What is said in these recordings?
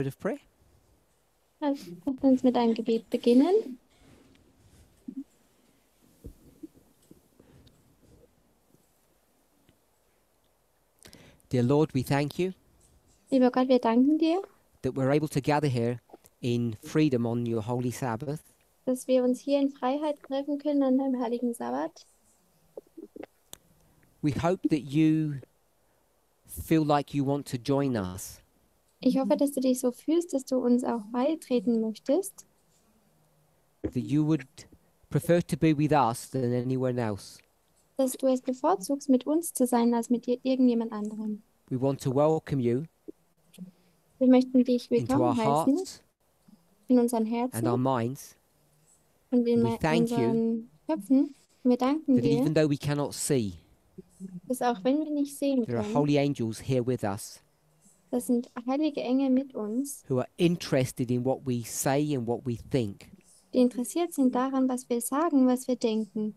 of prayer. Also, lasst uns mit einem Gebet beginnen. Dear Lord, we thank you Lieber Gott, wir danken dir, that we're able to gather here in freedom on your holy Sabbath. dass wir uns hier in Freiheit treffen können an deinem heiligen Sabbat. We hope that you feel like you want to join us. Ich hoffe, dass du dich so fühlst, dass du uns auch beitreten möchtest, That you would prefer to be with us than anyone else. dass du es bevorzugst, mit uns zu sein, als mit irgendjemand anderem. We want to welcome you Wir möchten dich into our willkommen heißen hearts in unseren and Herzen our minds. und in we thank unseren Köpfen. Und wir danken That dir, even though we cannot see, dass auch wenn wir nicht sehen there are können, holy angels here with us das sind heilige Engel mit uns, who are interested in what we say and what we think. die interessiert sind daran, was wir sagen, was wir denken.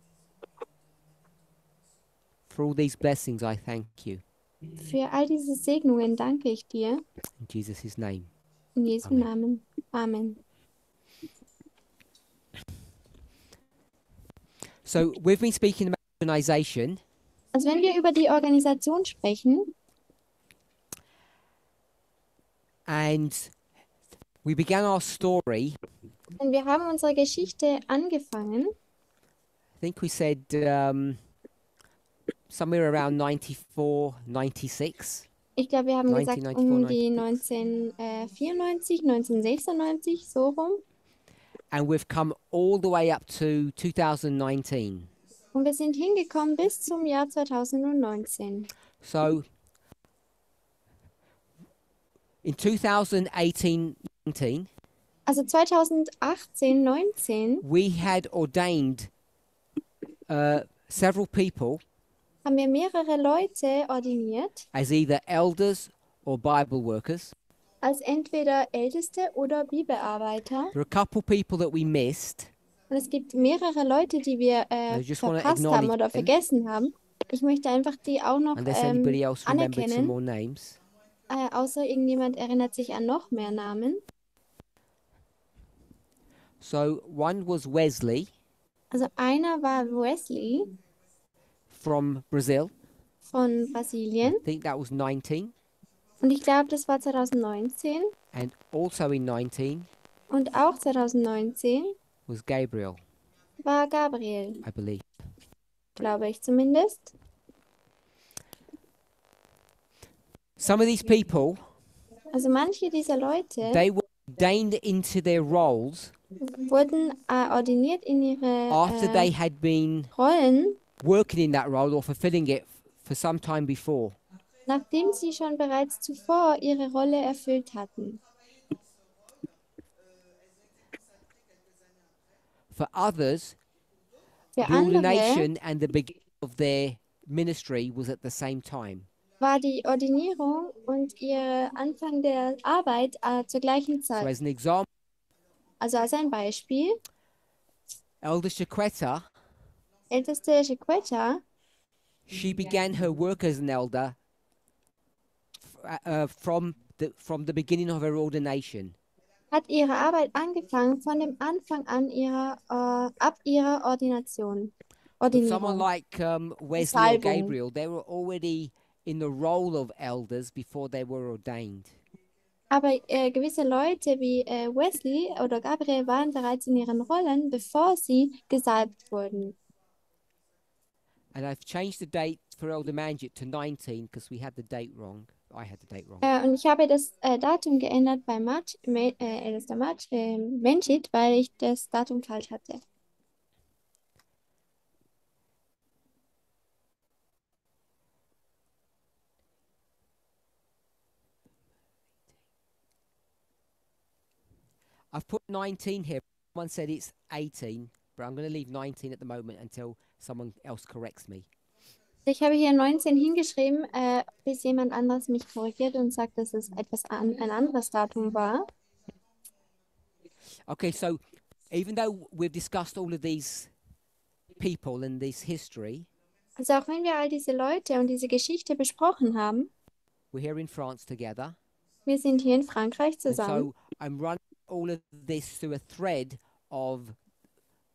For all these blessings, I thank you. Für all diese Segnungen danke ich dir. In Jesus' name. In Jesu Amen. Namen. Amen. So we've been speaking about organisation, Also wenn wir über die Organisation sprechen, and we began our story. und wir haben unsere Geschichte angefangen, I think we said somewhere around 94, 96. ich glaube, wir haben gesagt 1994, um die 1994, 1996, so rum. And we've come all the way up to 2019. Und wir sind hingekommen bis zum Jahr 2019. So in 2018, 19, Also 2018, 19 we had ordained several people haben wir mehrere Leute ordiniert, as either elders or Bible workers. als entweder Älteste oder Bibelbearbeiter. There are a couple people that we missed. Und es gibt mehrere Leute, die wir I just wanna verpasst haben acknowledge oder them. vergessen haben. Ich möchte einfach die auch noch Unless anybody else remembered some anerkennen, more names. außer irgendjemand erinnert sich an noch mehr Namen. So one was Wesley Also einer war Wesley from Brazil. von I Brasilien think that was 19. und ich glaube, das war 2019 And also in 19 und auch 2019 was Gabriel, war Gabriel, I believe. glaube ich zumindest. Some of these people, Also manche dieser Leute they were ordained into their roles wurden ordiniert in ihre after they had been Rollen, working in that role or fulfilling it for some time before. nachdem sie schon bereits zuvor ihre Rolle erfüllt hatten. For others, Für the andere ordination and the beginning of their ministry was at the same time. war die Ordinierung und ihr Anfang der Arbeit zur gleichen So Zeit. as an example, Also als ein Beispiel, Elder Shaqueta, älteste Chiqueta, she began her work as an elder from the beginning of her ordination. hat ihre Arbeit angefangen von dem Anfang an ab ihrer Ordination. But someone Ordinierung. like Wesley or Salbung. Gabriel, they were already in the role of elders before they were ordained. Aber gewisse Leute wie Wesley oder Gabriel waren bereits in ihren Rollen, bevor sie gesalbt wurden. And I've changed the date for Elder Manjit to 19 because we had the date wrong. I had the date wrong. Und ich habe das Datum geändert bei ältester Menschit, weil ich das Datum falsch hatte. I've put 19 here. Someone said it's 18, but I'm going to leave 19 at the moment until someone else corrects me. Ich habe hier 19 hingeschrieben, bis jemand anderes mich korrigiert und sagt, dass es ein anderes Datum war. Okay, so even though we've discussed all of these people and this history, Also auch wenn wir all diese Leute und diese Geschichte besprochen haben, we're here in France together. Wir sind hier in Frankreich And zusammen. so I'm running all of this through a thread of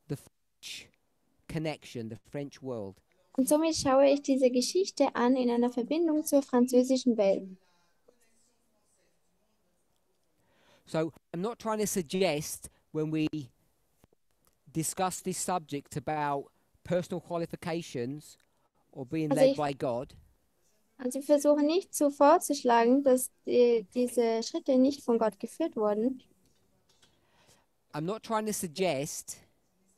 the French connection, the French world. Und somit schaue ich diese Geschichte an in einer Verbindung zur französischen Welt. So I'm not trying to suggest when we discuss this subject about personal qualifications or being Also led ich, by God, also ich versuche nicht so vorzuschlagen, dass diese Schritte nicht von Gott geführt wurden. I'm not trying to suggest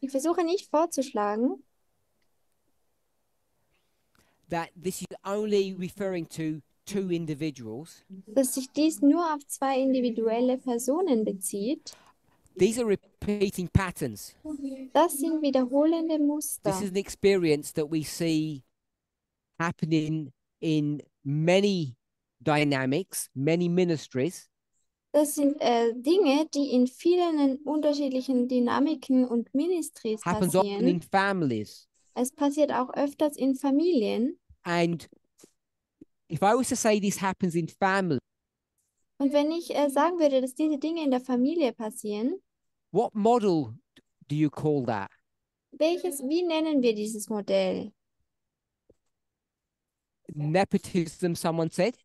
Ich versuche nicht vorzuschlagen, that this is only referring to two individuals. dass sich dies nur auf zwei individuelle Personen bezieht. These are repeating patterns. Das sind wiederholende This Muster. is an experience that we see happening in many dynamics, many ministries. Das sind Dinge, die in vielen unterschiedlichen Dynamiken und Ministries Happens often in passieren. families. Es passiert auch öfters in Familien. And if I was to say this happens in families, Und wenn ich sagen würde, dass diese Dinge in der Familie passieren, what model do you call that? wie nennen wir dieses Modell? Nepotism, someone said.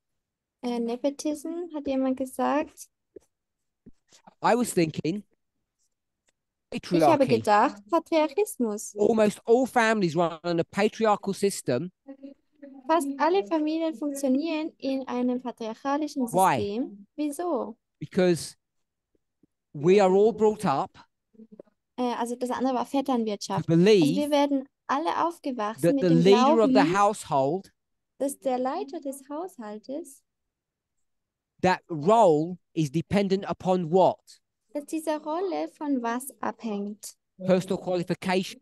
Nepotism, hat jemand gesagt. I was thinking Ich habe patriarchy. gedacht, Patriarchismus. Almost all families run on a patriarchal system. Fast alle Familien funktionieren in einem patriarchalischen Why? System. Wieso? Because we are all brought up Also das andere war to Vetternwirtschaft. Also believe wir werden alle aufgewachsen that mit the dem leader of the Glauben, household, dass der Leiter des Haushaltes, that role is dependent upon what? dass diese Rolle von was abhängt? Personal qualification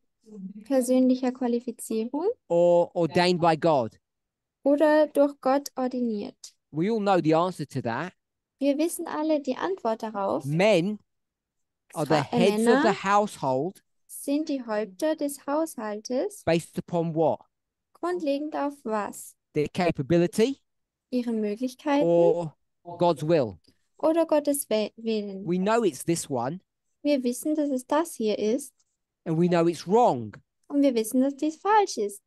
Persönlicher Qualifizierung or ordained by God? oder durch Gott ordiniert? We all know the answer to that. Wir wissen alle die Antwort darauf. Men are the heads of Männer the household sind die Häupter des Haushaltes, based upon what? grundlegend auf was? Their capability Ihre Möglichkeiten or God's will? oder Gottes Willen? We know it's this one Wir wissen, dass es das hier ist and we know it's wrong. und wir wissen, dass dies falsch ist.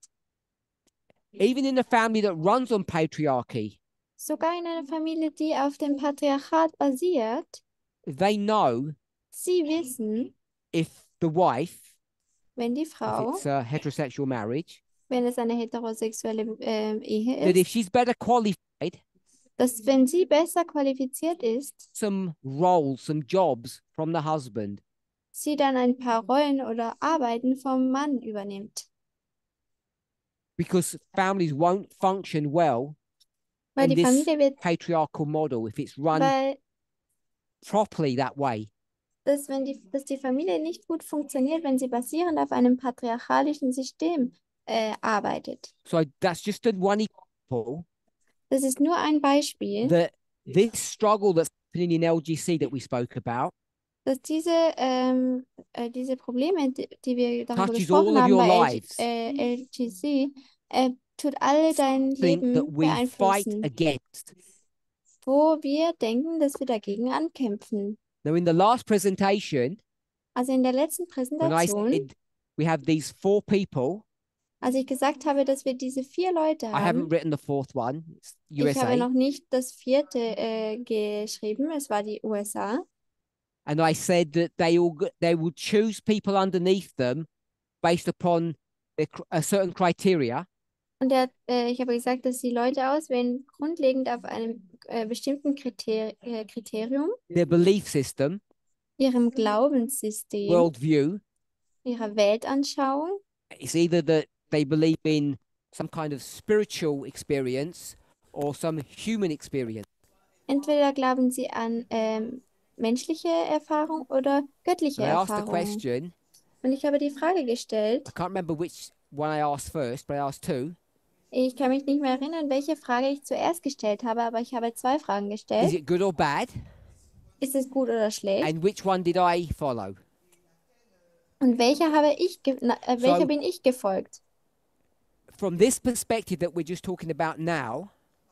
Even in a family that runs on patriarchy, Sogar in einer Familie, die auf dem Patriarchat basiert, they know sie wissen, if the wife, wenn die if Frau, it's a heterosexual marriage, wenn es eine heterosexuelle Ehe that if ist, she's better qualified, dass wenn sie besser qualifiziert ist, some roles, some jobs from the husband, sie dann ein paar Rollen oder Arbeiten vom Mann übernimmt. because families won't function well Weil in die this Familie wird, patriarchal model if it's run weil properly that way. dass die Familie nicht gut funktioniert, wenn sie basierend auf einem patriarchalischen System arbeitet. So that's just one example Das ist nur ein Beispiel, that this struggle that's happening in LGC that we spoke about dass diese Probleme, die wir darüber touches all gesprochen of haben your bei lives. LGC, tut alle dein Think that Leben we fight beeinflussen, against. wo wir denken, dass wir dagegen ankämpfen. Now, in the last presentation, Also in der letzten when I Präsentation, said we have these 4 people, als ich gesagt habe, dass wir diese 4 Leute I haven't haben, written the 4th one, it's ich habe USA, noch nicht das 4. Geschrieben, es war die USA. and I said that they will choose people underneath them based upon a certain criteria. Und ich habe gesagt, dass die Leute auswählen, grundlegend auf einem bestimmten Kriterium, Their belief system, ihrem Glaubenssystem, worldview. ihrer Weltanschauung. It's either that they believe in some kind of spiritual experience or some human experience. Entweder glauben sie an menschliche Erfahrung oder göttliche And I asked the Erfahrung. question, Und ich habe die Frage gestellt, I can't remember which one I asked first, but I asked 2. ich kann mich nicht mehr erinnern, welche Frage ich zuerst gestellt habe, aber ich habe 2 Fragen Is gestellt. it good or bad? Ist es gut oder schlecht? And which one did I follow? Und welcher So- bin ich gefolgt? From this perspective that we're just talking about now,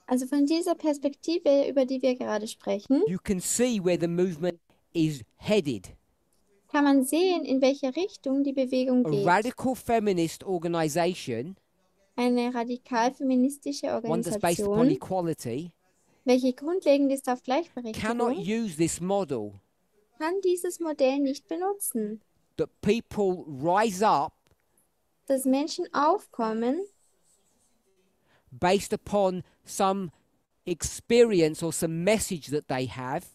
Also von dieser Perspektive, über die wir gerade sprechen, you can see where the movement is headed. kann man sehen, in welche Richtung die Bewegung A geht. radical feminist organization, Eine radikal feministische one that's based upon Organisation, equality, welche grundlegend ist auf cannot Gleichberechtigung, use this model kann dieses Modell nicht benutzen. that people rise up Dass Menschen aufkommen, based upon some experience or some message that they have.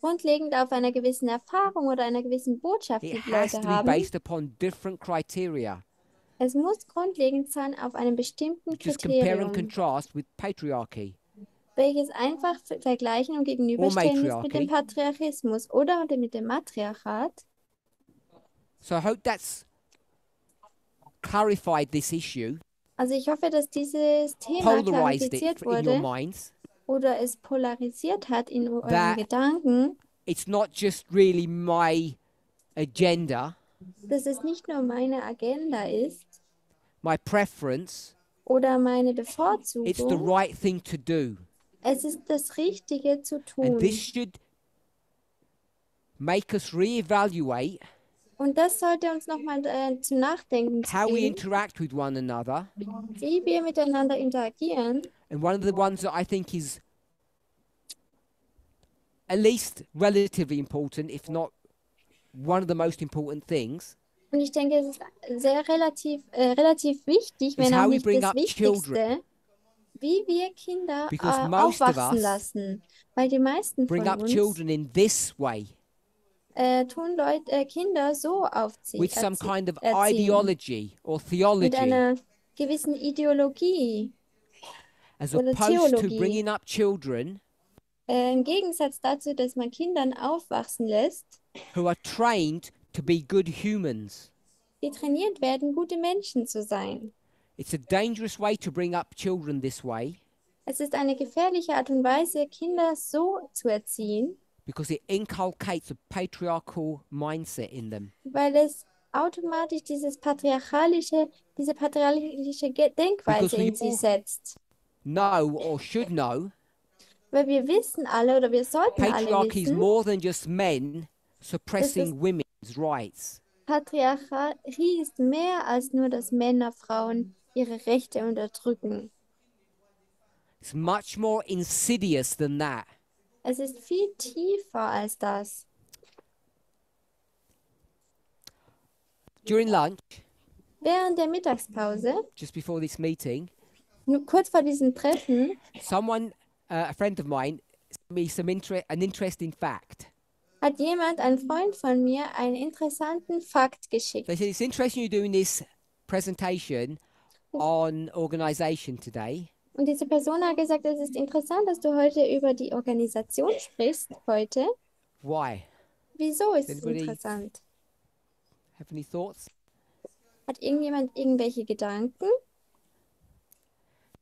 grundlegend auf einer gewissen Erfahrung oder einer gewissen Botschaft, die It die has Leute to be haben. based upon different criteria. Es muss grundlegend sein auf einem bestimmten Just compare and Kriterium, contrast with patriarchy welches einfach vergleichen und or gegenüberstellen ist mit dem matriarchy. Patriarchismus oder mit dem Matriarchat. So I hope that's clarified this issue, Also ich hoffe, dass dieses Thema polarized klarifiziert it in your wurde minds. oder es polarisiert hat in euren That Gedanken, it's not just really my agenda, dass es nicht nur meine Agenda ist my preference, oder meine it's the Bevorzugung, right thing to do. es ist das Richtige zu And this tun. should make us reevaluate Und das sollte uns nochmal zum Nachdenken how we bringen, interact with one another. wie wir miteinander interagieren. And one of the ones that I think is at least relatively important, if not one of the most important things, Und ich denke, es ist sehr relativ wichtig, wenn is auch how we nicht bring das up children. Wichtigste, wie wir Kinder Because most of aufwachsen us lassen. Weil die meisten bring von up uns children in this way, tun Kinder so with some kind of erziehen, ideology or mit theology, einer gewissen Ideologie as oder opposed to Theologie. bringing up children Im Gegensatz dazu, dass man Kindern aufwachsen lässt, who are trained to be good humans. die trainiert werden, gute Menschen zu sein. It's a dangerous way to bring up children this way Es ist eine gefährliche Art und Weise, Kinder so zu erziehen, because it inculcates a patriarchal mindset in them. weil es automatisch diese patriarchalische Denkweise Because we in sie all setzt. know or should know, Weil wir wissen alle oder wir sollten alle patriarchy is wissen, more than just men suppressing women's rights. Patriarchie ist mehr als nur, dass Männer Frauen ihre Rechte unterdrücken. It's much more insidious than that. Es ist viel tiefer als das. During lunch, Während der Mittagspause, just before this meeting, nur kurz vor diesem Treffen, someone, a friend of mine, sent me an interesting fact. hat jemand, ein Freund von mir, einen interessanten Fakt geschickt. They said, it's interesting you're doing this presentation on organisation today. Und diese Person hat gesagt, es ist interessant, dass du heute über die Organisation sprichst, heute. Why? Wieso ist es Anybody- interessant? Have any thoughts? Hat irgendjemand irgendwelche Gedanken?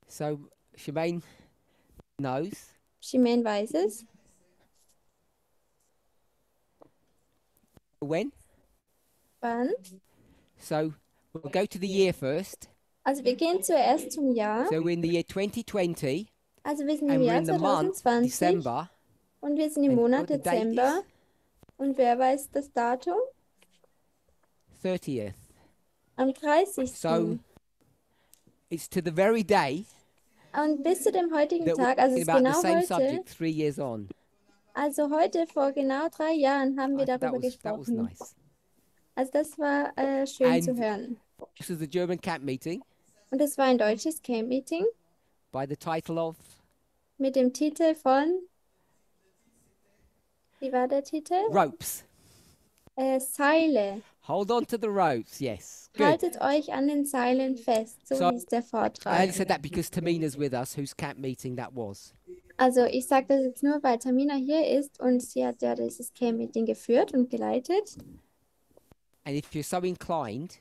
So, Shemaine knows. Chimène weiß es. When? Wann? So, we'll go to the year first. Also wir gehen zuerst zum Jahr. So, we're in the year 2020, Also wir sind and im we're Jahr in the month 2020 December. und wir sind im And Monat what the date Dezember. Und wer weiß das Datum? 30th. Am 30. So, it's to the very day Und bis zu dem heutigen that we're Tag, also talking es ist about the genau same heute, subject 3 years on. also heute vor genau 3 Jahren haben wir That darüber was gesprochen. nice. Also das war schön And- zu hören. This was the German camp meeting Und es war ein deutsches Camp-Meeting by the title of mit dem Titel von, wie war der Titel? Ropes. Seile. Hold on to the ropes, yes. Good. Haltet euch an den Seilen fest, so So, hieß der I Vortrag. only said that because Tamina's with us, whose camp meeting that was. Also ich sage das jetzt nur, weil Tamina hier ist und sie hat ja dieses Camp-Meeting geführt und geleitet. And if you're so inclined,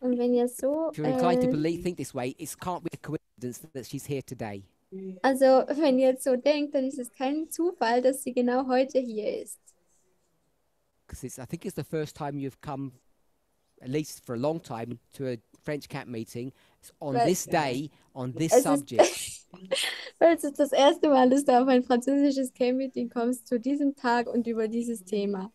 Und wenn ihr so, if you're inclined to think this way, it can't be a coincidence that she's here today. also wenn ihr jetzt so denkt, dann ist es kein Zufall, dass sie genau heute hier ist. Because I think it's the first time you've come, at least for a long time, to a French camp meeting. It's on Well, this day, on this Es subject. ist, Weil es ist das erste Mal, dass du auf ein französisches Camp-Meeting kommst zu diesem Tag und über dieses Thema.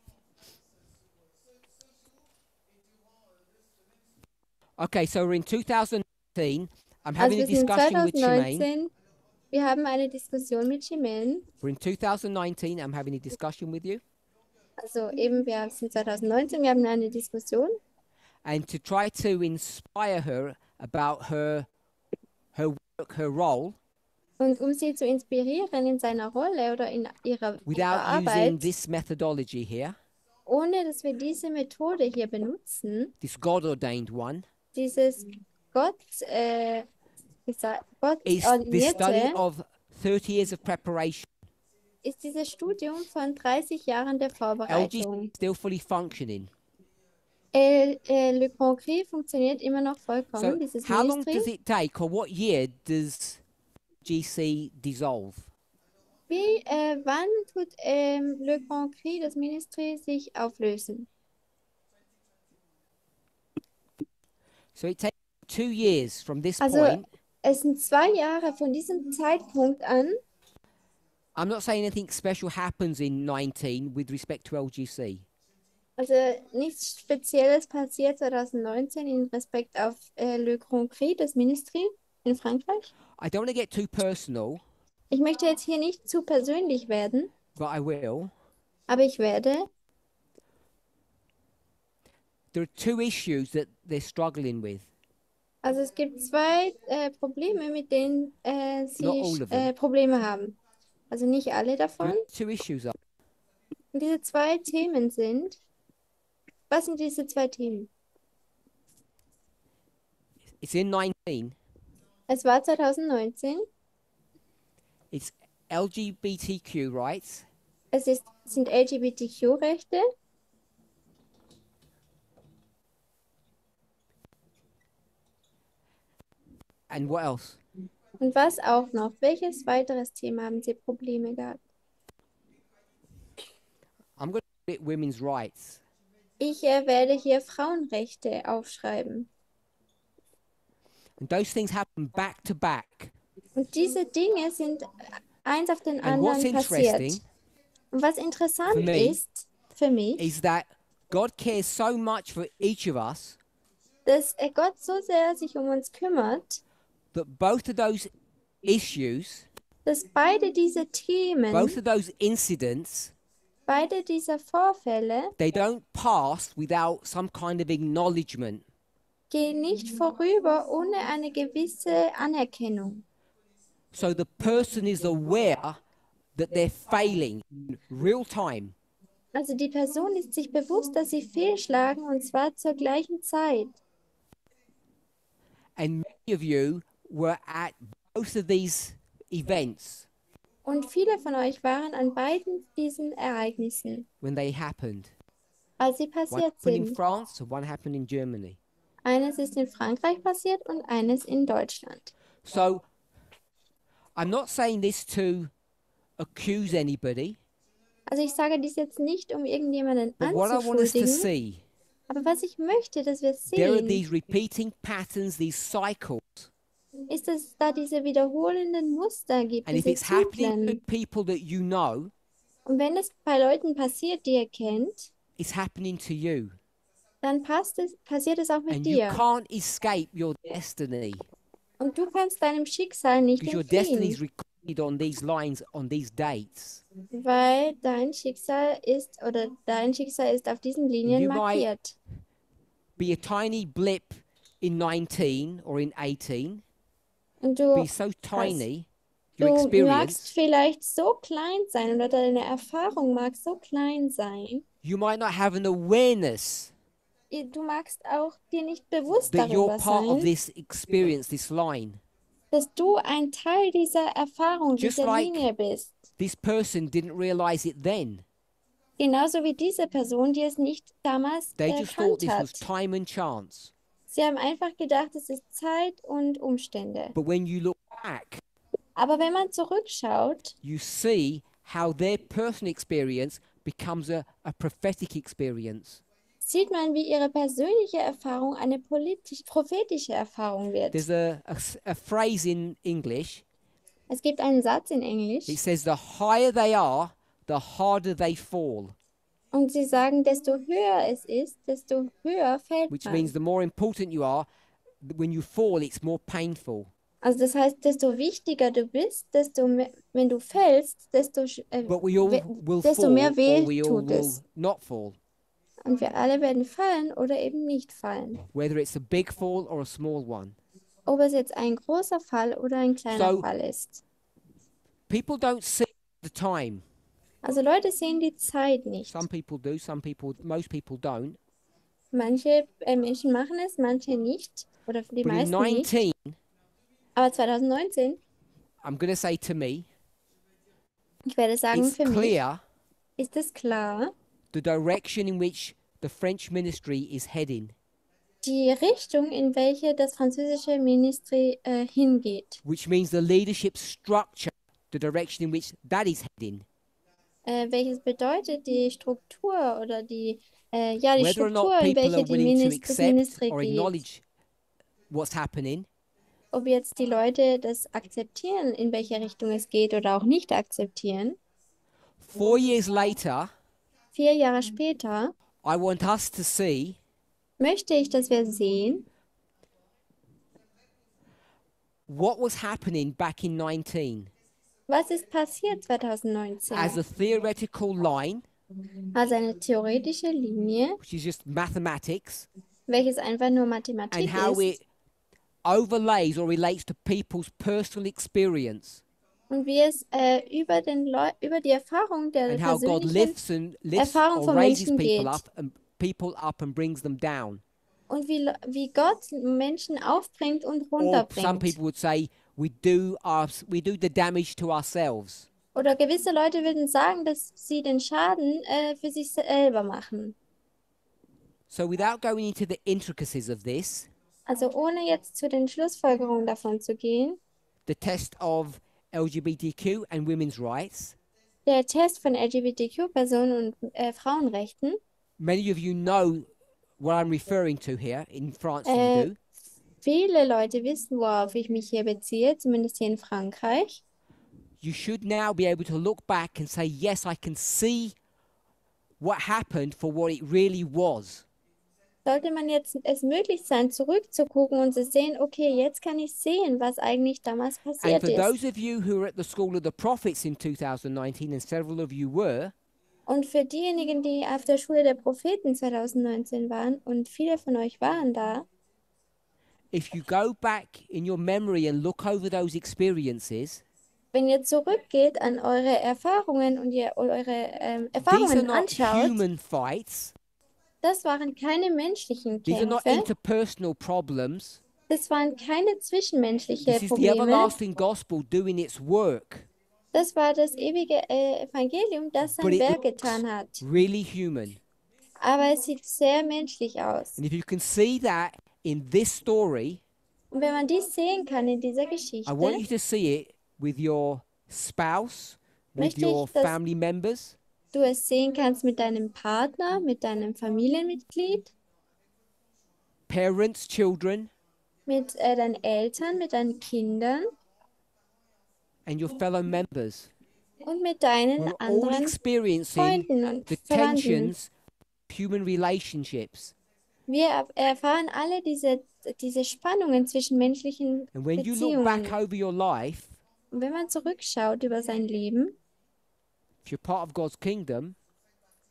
Okay, so we're in 2019. I'm Also having a wir sind discussion with Shemaine. 2019, wir haben eine Diskussion mit Chimène. We're in 2019. I'm having a discussion with you. Also eben, wir sind 2019, wir haben eine Diskussion. And to try to inspire her about her work, her role, Und um sie zu inspirieren in seiner Rolle oder in ihrer without using Arbeit, this methodology here, ohne dass wir diese Methode hier benutzen, this God-ordained one, dieses Gott, Gott is this study ordinierte, of 30 years of preparation. ist dieses Studium von 30 Jahren der LG Vorbereitung. still fully functioning. Le Concret funktioniert immer noch So vollkommen, dieses how long Ministry. does it take, or what year does GC dissolve? Wann tut Le Concret, das Ministry, sich auflösen? So it takes 2 years from this Also point. es sind 2 Jahre von diesem Zeitpunkt an. I'm not saying anything special happens in 19 with respect to LGC. Also nichts Spezielles passiert 2019 in Respekt auf Le Concret, das Ministry in Frankreich. I don't want to get too personal, Ich möchte jetzt hier nicht zu persönlich werden, but I will. aber ich werde. There are 2 issues that they're struggling with. Also es gibt 2 Probleme, mit denen Not all of them. Probleme haben. Also nicht alle davon. The 2 issues are Und diese 2 Themen sind, was sind diese 2 Themen? it's in 19, Es war 2019, it's LGBTQ rights, sind LGBTQ-Rechte and what else? und was auch noch? Welches weiteres Thema haben Sie Probleme gehabt? I'm going to put it women's rights. Ich werde hier Frauenrechte aufschreiben. And those things happen back to back. Und diese Dinge sind eins auf den And what's anderen passiert. interesting Und was interessant for me ist für mich, is that God cares so much for each of us dass Gott so sehr sich um uns kümmert, that both of those issues, dass beide diese Themen, both of those incidents, beide dieser Vorfälle they don't pass without some kind of acknowledgement. gehen nicht vorüber ohne eine gewisse Anerkennung. So the person is aware that they're failing in real time. Also die Person ist sich bewusst, dass sie fehlschlagen und zwar zur gleichen Zeit. And many of you were at both of these events Und viele von euch waren an beiden diesen Ereignissen, when they happened. als sie One passiert happened in sind. France and one happened in Germany. Eines ist in Frankreich passiert und eines in Deutschland. So I'm not saying this to accuse anybody, Also ich sage dies jetzt nicht, um irgendjemanden but what I want us to anzuschuldigen, see, aber was ich möchte, dass wir there are sehen, these repeating patterns, these cycles. ist, dass es da diese wiederholenden Muster gibt, And if diese it's happening to Zyklen. people that you know, Und wenn es bei Leuten passiert, die ihr kennt, it's happening to you. dann passiert es auch mit And you dir. can't escape your destiny Und du kannst deinem Schicksal nicht because your destiny is entfliehen, recorded on these lines, on these dates. weil dein Schicksal ist auf diesen Linien You might markiert. be a tiny blip in 19 or in 18, Und du, be so tiny, your du magst experience, vielleicht so klein sein oder deine Erfahrung mag so klein sein. you might not have an awareness Du magst auch dir nicht bewusst that you're darüber part of sein, this experience, this line. dass du ein Teil dieser Erfahrung, Just dieser like Linie bist. this person didn't realize it then. Genauso wie diese Person, die es nicht damals They just thought erkannt this was hat. time and chance. Sie haben einfach gedacht, es ist Zeit und Umstände. But when you look back, Aber wenn man zurückschaut, you see how their personal experience becomes a prophetic experience. sieht man, wie ihre persönliche Erfahrung eine prophetische Erfahrung wird. There's a phrase in English, Es gibt einen Satz in It Englisch says, the higher they are, the harder they fall. und sie sagen, desto höher es ist, desto höher fällt Which man. means the more important you are, when you fall, it's more painful. Also das heißt, desto wichtiger du bist, desto mehr, wenn du fällst, But we all will desto mehr fall, or weh we all tut will es. not fall. Und wir alle werden fallen oder eben nicht fallen. Whether it's a big fall or a small one. Ob es jetzt ein großer Fall oder ein kleiner So- Fall ist. People don't see the time. Also Leute sehen die Zeit nicht. Some people do, most people don't. Manche Menschen machen es, manche nicht. Oder die But in meisten nicht. 19, Aber 2019, I'm going to say to me, ich werde sagen, it's für mich clear ist es klar, the direction in which the French ministry is heading, die Richtung, in welche das französische Ministry hingeht. which means the leadership structure, the direction in which that is heading. Welches bedeutet die Struktur oder ja, die Whether or not Struktur, in people welche are willing to das accept Ministry or geht. acknowledge what's happening, Ob jetzt die Leute das akzeptieren, in welche Richtung es geht oder auch nicht akzeptieren. 4 years later, 4 Jahre später I want us to see möchte ich, dass wir sehen, what was happening back in 19 was ist passiert 2019. as a theoretical line, Also eine theoretische Linie, which is just mathematics, welches einfach nur and Mathematik how ist it overlays or relates to people's personal experience, und wie es über die Erfahrung der and how God persönlichen lifts Erfahrung or von raises Menschen geht people up and brings them down. und wie Gott Menschen aufbringt und Or some runterbringt. people would say we do the damage to ourselves. Oder gewisse Leute würden sagen, dass sie den Schaden für sich selber machen. So without going into the intricacies of this, Also ohne jetzt zu den Schlussfolgerungen davon zu gehen, the test of LGBTQ and women's rights, der Test von LGBTQ-Personen und Frauenrechten, many of you know what I'm referring to here. In France, you Äh, do. viele Leute wissen, worauf ich mich hier beziehe, zumindest hier in Frankreich. You should now be able to look back and say, yes, I can see what happened for what it really was. Sollte man jetzt es möglich sein, zurückzugucken und zu sehen, okay, jetzt kann ich sehen, was eigentlich damals And passiert for ist. those of you who were at the School of the Prophets in 2019, and several of you were, Und für diejenigen, die auf der Schule der Propheten 2019 waren, und viele von euch waren da, if you go back in your memory and look over those experiences, wenn ihr zurückgeht an eure Erfahrungen und ihr eure these are Erfahrungen not anschaut, human fights. das waren keine menschlichen These are not Kämpfe, interpersonal problems. das waren keine zwischenmenschliche This is the Probleme, everlasting gospel doing its work. das war das ewige Evangelium, das But sein it Werk looks getan hat. really human. Aber es sieht sehr menschlich aus. And if you can see that in this story, Und wenn man dies sehen kann in dieser I want Geschichte, you to see it with your spouse, with möchte your ich, dass family members, du es sehen kannst mit deinem Partner, mit deinem Familienmitglied, parents, children, mit deinen Eltern, mit deinen Kindern and your fellow members. und mit deinen We're all anderen experiencing Freunden und the Verwandten. tensions of human relationships. Wir erfahren alle diese Spannungen zwischen menschlichen And when you look back Beziehungen. over your life, Und wenn man zurückschaut über sein Leben, if you're part of God's kingdom,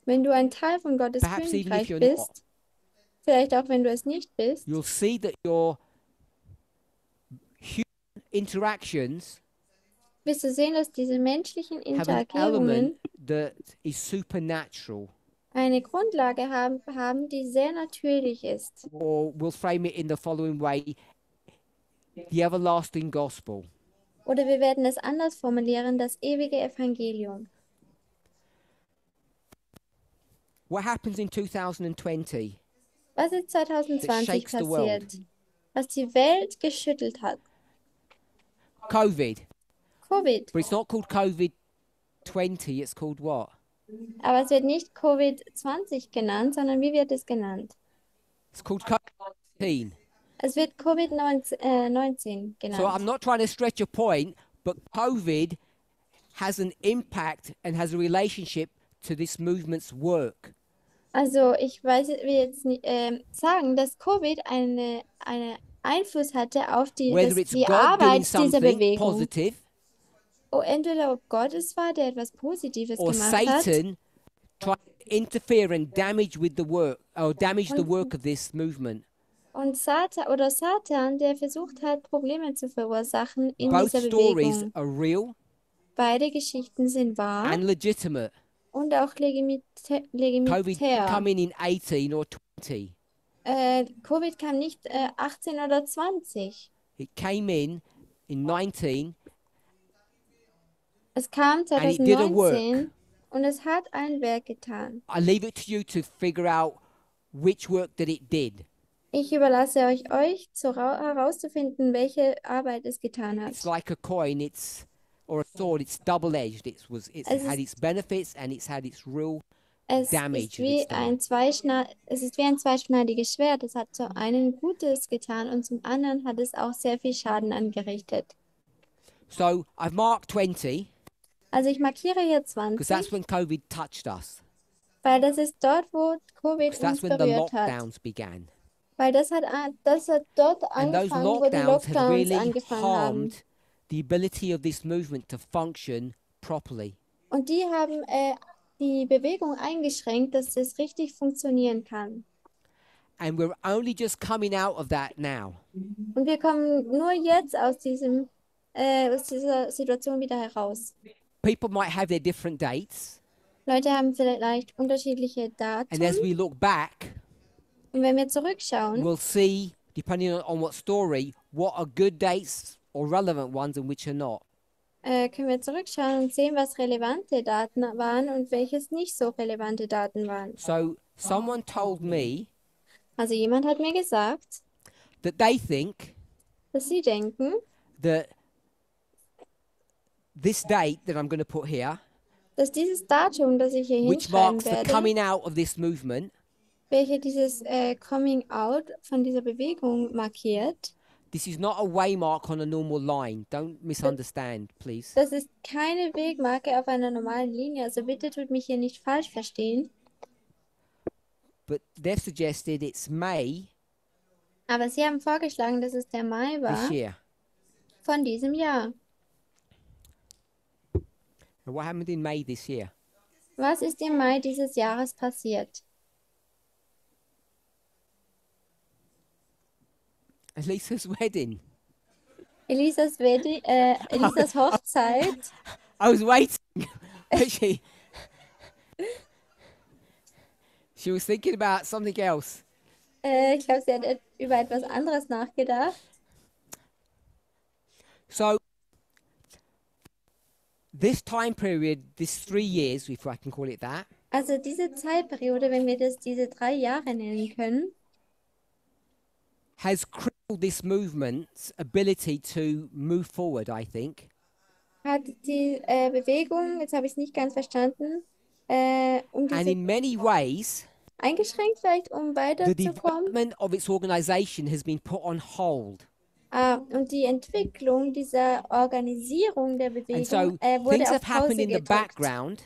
wenn du ein Teil von Gottes perhaps even if Königreich you're not, bist, vielleicht auch wenn du es nicht bist, you'll see that your human interactions wirst du sehen, dass diese menschlichen have an Interagierungen element that is supernatural. eine Grundlage haben, die sehr natürlich ist. Or we'll frame it in the following way: the everlasting gospel. Oder wir werden es anders formulieren, das ewige Evangelium. What happens in 2020? Was ist That 2020 shakes the world. passiert, was die Welt geschüttelt hat? COVID. Covid. But it's not called COVID 20, it's called what? Aber es wird nicht Covid-20 genannt, sondern wie wird es genannt? It's called COVID-19. Es wird Covid-19 So I'm genannt. not trying to stretch a point, But COVID has an impact and has a relationship to this movement's work. Also ich will jetzt nicht, sagen, dass Covid einen Einfluss hatte auf Whether it's die God doing Arbeit dieser something Bewegung. positive Entweder ob Gott es war, der etwas Positives or gemacht hat, Satan trying to interfere and damage with the work or damage the work of this movement. und Satan, der versucht hat, Probleme zu verursachen in Both dieser stories Bewegung. are real Beide Geschichten sind wahr and legitimate. und auch COVID legitimär. come in 18 or 20. Covid kam nicht 18 oder 20. It came in 19 Es kam and it did a work. 2019 und es hat ein Werk getan. I leave it to you to figure out which work that it did. Ich überlasse euch herauszufinden, welche Arbeit es getan hat. It's like a coin, or a sword, it's double-edged. It's had its benefits and it's had its real damage. Es ist wie ein zweischneidiges Schwert. Es hat zum einen Gutes getan und zum anderen hat es auch sehr viel Schaden angerichtet. So I've marked 20 Also ich markiere hier because that's 20, when COVID touched us. weil das ist dort, wo Covid Because that's uns when the berührt hat. lockdowns began. Weil das hat dort And those angefangen, wo die lockdowns have Lockdowns really angefangen haben. harmed the ability of this movement to function properly. Und die haben die Bewegung eingeschränkt, dass es richtig funktionieren kann. And we're only just coming out of that now. Und wir kommen nur jetzt aus dieser Situation wieder heraus. People might have their different dates. Leute haben vielleicht unterschiedliche Daten. And as we look back, Und wenn wir zurückschauen, we'll see, depending on what story, what are good dates or relevant ones and which are not. können wir zurückschauen und sehen, was relevante Daten waren und welches nicht so relevante Daten waren. So someone told me Also jemand hat mir gesagt, that they think dass sie denken, that this date that I'm going to put here, dass dieses Datum, das ich hier which hinschreiben marks the werde, coming out of this movement, welche dieses Coming Out von dieser Bewegung markiert, this is not a waymark on a normal line. Don't misunderstand, please. das ist keine Wegmarke auf einer normalen Linie. Also bitte tut mich hier nicht falsch verstehen. But they've suggested it's May Aber sie haben vorgeschlagen, dass es der Mai this war year. von diesem Jahr. And what happened in May this year? Was ist im Mai dieses Jahres passiert? Elisa's wedding. Elisas Hochzeit. I was waiting. She was thinking about something else. Ich glaube, sie hat über etwas anderes nachgedacht. So this time period, this 3 years, if I can call it that, Also diese Zeitperiode, wenn wir das diese 3 Jahre nennen können, has crippled this movement's ability to move forward, I think. hat die Bewegung, jetzt habe ich es nicht ganz verstanden, And in many ways, eingeschränkt vielleicht, um the weiterzukommen. development of its organization has been put on hold. Und die Entwicklung dieser Organisierung der Bewegung And so wurde things auf have happened Pause in the gedrückt. background,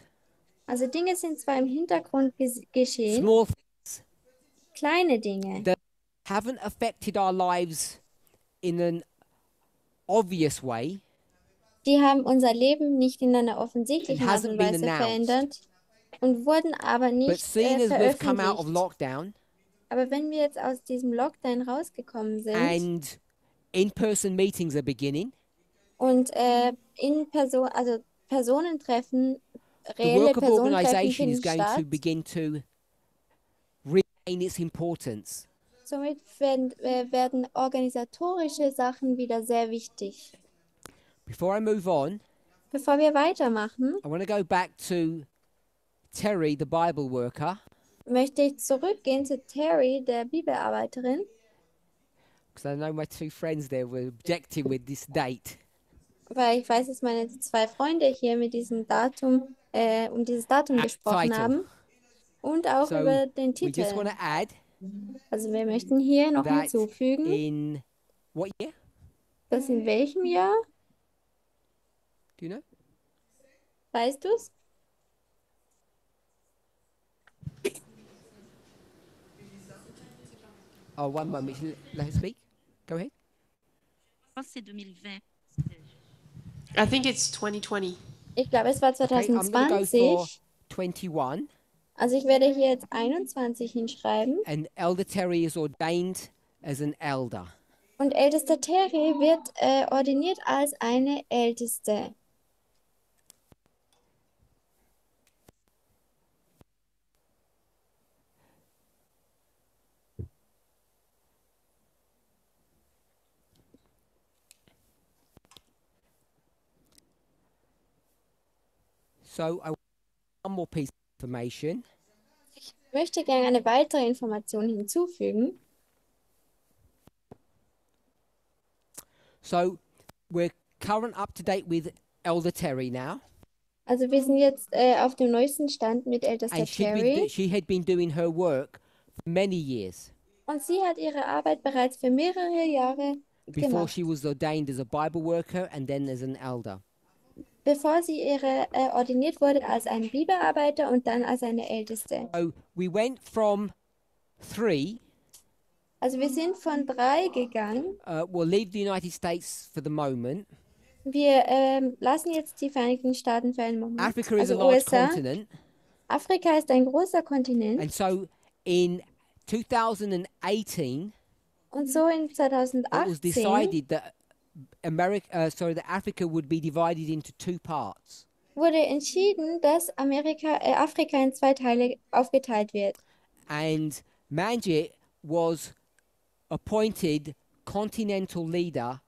Also Dinge sind zwar im Hintergrund geschehen, small things kleine Dinge, that haven't affected our lives in an obvious way, die haben unser Leben nicht in einer offensichtlichen It Art hasn't und been Weise announced. verändert und wurden aber but nicht seeing as we've come out of veröffentlicht. lockdown Aber wenn wir jetzt aus diesem Lockdown rausgekommen sind and in-person meetings are beginning, und also Personentreffen, the reelle work of Personentreffen organisation is finden going to statt, begin to regain its importance. somit werden organisatorische Sachen wieder sehr wichtig. Before I move on, Bevor wir weitermachen, I want to go back to Terry, the Bible worker, möchte ich zurückgehen zu Terry, der Bibelarbeiterin, because I know my 2 friends there were objecting with this date. weil ich weiß, dass meine 2 Freunde hier mit diesem Datum, um dieses Datum gesprochen Title. haben und auch So über den we just want Titel. to add Also wir möchten hier noch that hinzufügen, in what year? dass in welchem Jahr? Do you know? Weißt du's? Oh, one moment. Let her speak. Go ahead. Je pense que c'est 2020. I think it's 2020. Ich glaube, es war Okay, I'm going to go for 2020. 21. Also ich werde hier jetzt 21 hinschreiben. And Elder Terry is ordained as an elder. Und ältester Terry wird ordiniert als eine Älteste. So I want one more piece of information. Ich möchte gerne eine weitere Information hinzufügen. So we're current up to date with Elder Terry now. Also wir sind jetzt auf dem neuesten Stand mit ältester And Terry. she had been doing her work for many years Und sie hat ihre Arbeit bereits für mehrere Jahre before gemacht, she was ordained as a Bible worker and then as an elder. bevor sie ordiniert wurde als ein Bibelarbeiter und dann als eine Älteste. So we went from 3, Also wir sind von 3 gegangen. we'll leave the United States for the moment. Wir lassen jetzt die Vereinigten Staaten für einen Moment, Africa is also a large USA. continent. Afrika ist ein großer Kontinent. And so in 2018, Und so in it was 2018 decided that that Africa would be divided into 2 parts. wurde entschieden, dass Afrika in 2 Teile aufgeteilt wird. And Manjit was appointed continental leader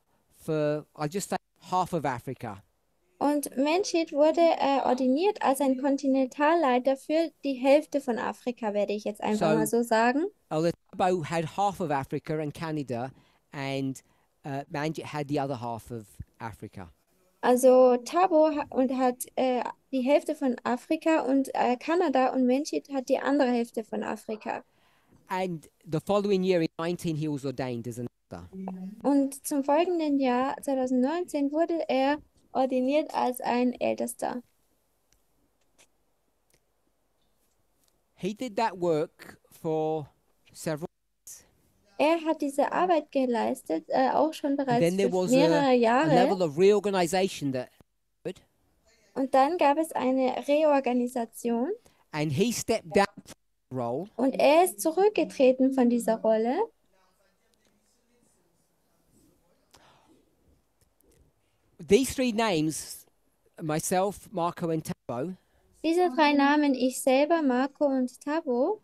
for, I'll just say, half of Africa. Und Menschid wurde ordiniert als ein Kontinentalleiter für die Hälfte von Afrika, werde ich jetzt einfach So- mal so sagen. Elder Thabo had half of Africa and Canada, and Manjit had the other half of Africa. Also Thabo hat die Hälfte von Afrika und Kanada und Menschid hat die andere Hälfte von Afrika. And the following year, in 19, he was ordained as an elder. Und zum folgenden Jahr, 2019, wurde er ordiniert als ein Ältester. He did that work for several. Er hat diese Arbeit geleistet, auch schon And bereits then there für was mehrere a Jahre. level of reorganization that, Und dann gab es eine Reorganisation and he stepped down from the role. und er ist zurückgetreten von dieser Rolle. These 3 names, myself, Marco, and Tabo, Diese 3 Namen, ich selber, Marco und Thabo,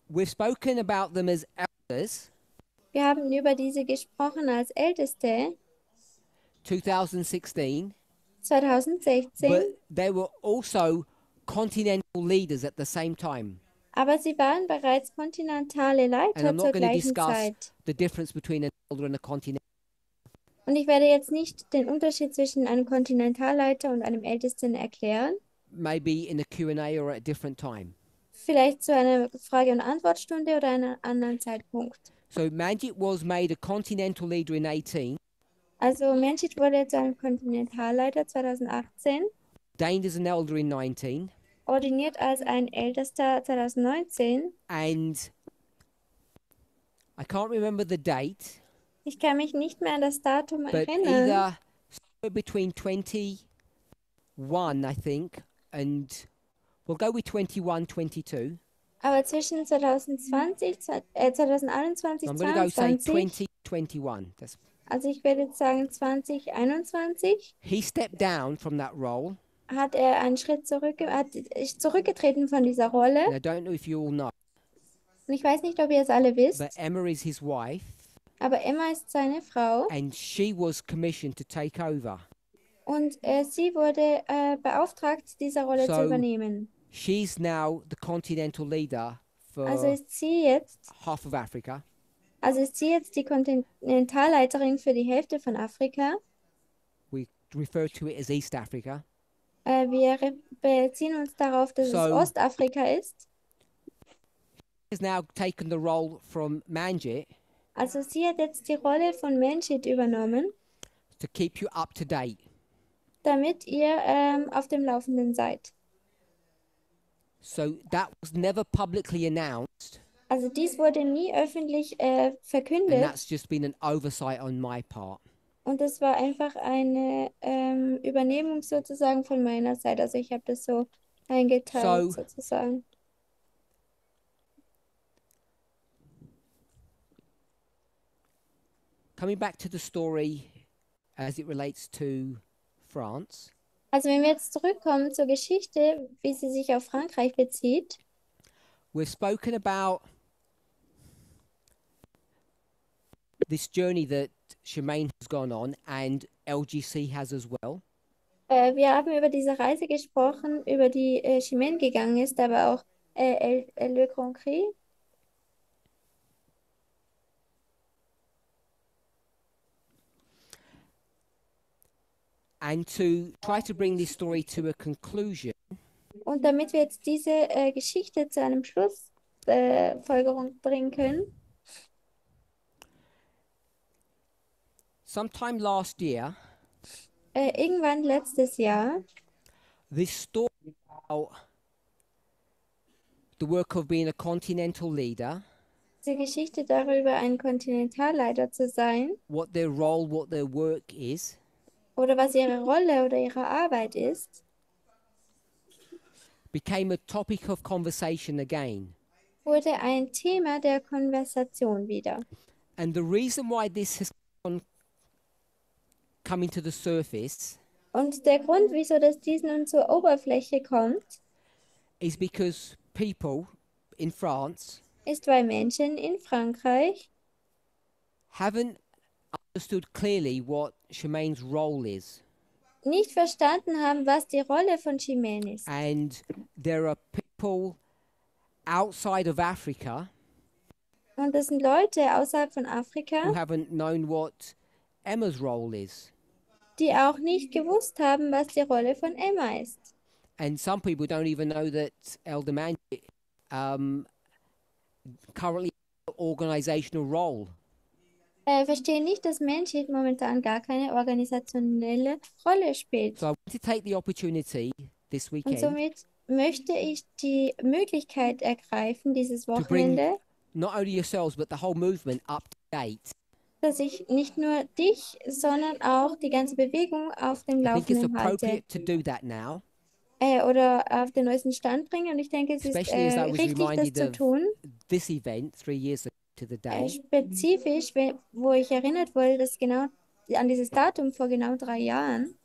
we've spoken about them as elders, wir haben über diese gesprochen als Älteste 2016, 2016, but they were also continental leaders at the same time. aber sie waren bereits kontinentale And I'm Leiter zur not going to gleichen discuss Zeit. the difference between an elder and a continental. Und ich werde jetzt nicht den Unterschied zwischen einem Kontinentalleiter und einem Ältesten erklären. Maybe in a Q&A or at a different time. Vielleicht zu einer Frage- und Antwortstunde oder einem anderen Zeitpunkt. So Manjit was made a continental leader in 18, Also Menschid wurde zu einem Kontinentalleiter 2018, ordained as an elder in 19, ordiniert als ein Ältester 2019. and I can't remember the date, Ich kann mich nicht mehr an das Datum but erinnern, either somewhere between 21, I think, and we'll go with 21, 22. aber zwischen 2021, So I'm going to go say 2021, 2021. That's, also ich werde jetzt sagen 2021, he stepped down from that role, hat er einen Schritt ist zurückgetreten von dieser Rolle. and I don't know if you all know, Und ich weiß nicht, ob ihr es alle wisst, but Emma is his wife, aber Emma ist seine Frau and she was commissioned to take over. und sie wurde beauftragt, diese Rolle zu So- übernehmen. She's now the continental leader Also for ist sie jetzt, half of Africa. die Kontinentalleiterin für die Hälfte von Afrika. We refer to it as East Africa. Wir beziehen uns darauf, dass es So- Ostafrika ist. Has now taken the role from Manjit Also sie hat jetzt die Rolle von Menschid übernommen, to keep you up to date. damit ihr auf dem Laufenden seid. So that was never publicly announced, Also dies wurde nie öffentlich and verkündet that's just been an oversight on my part. und das war einfach eine Übernehmung sozusagen von meiner Seite. Also ich habe das so eingeteilt So- sozusagen. Coming back to the story as it relates to France, Also wenn wir jetzt zurückkommen zur Geschichte, wie sie sich auf Frankreich bezieht, we've spoken about this journey that Shemaine has gone on and LGC has as well. wir haben über diese Reise gesprochen, über die Chimène gegangen ist, aber auch Le Grand Prix. And to try to bring this story to a conclusion, Und damit wir jetzt diese Geschichte zu einem Schlussfolgerung bringen können, sometime last year, irgendwann letztes Jahr, this story about the work of being a continental leader, diese Geschichte darüber, ein Kontinentalleiter zu sein, what their role, what their work is, oder was ihre Rolle oder ihre Arbeit ist, became a topic of conversation again. wurde ein Thema der Konversation wieder. And the reason why this has coming to the surface Und der Grund, wieso das dies nun zur Oberfläche kommt, is because people in France ist, weil Menschen in Frankreich haven't understood clearly what Shemaine's role is. nicht verstanden haben, was die Rolle von Chimène ist. And there are people outside of Africa Und das sind Leute außerhalb von who Afrika, haven't known what Emma's role is. die auch nicht gewusst haben, was die Rolle von Emma ist. And some people don't even know that Elder Manjit currently has an organizational role. Verstehen nicht, dass Menschheit momentan gar keine organisationelle Rolle spielt. So I want to take the opportunity this Und weekend somit möchte ich die Möglichkeit ergreifen, dieses to bring Wochenende, not only yourselves but the whole movement up to date. dass ich nicht nur dich, sondern auch die ganze Bewegung auf dem I think it's Laufenden halte appropriate to do that now, oder auf den neuesten Stand bringe. Und ich denke, es ist especially as I was richtig, das reminded zu of tun. this event 3 years ago to the day. Spezifisch, wo ich erinnert wurde, dass genau an dieses Datum vor genau 3 Jahren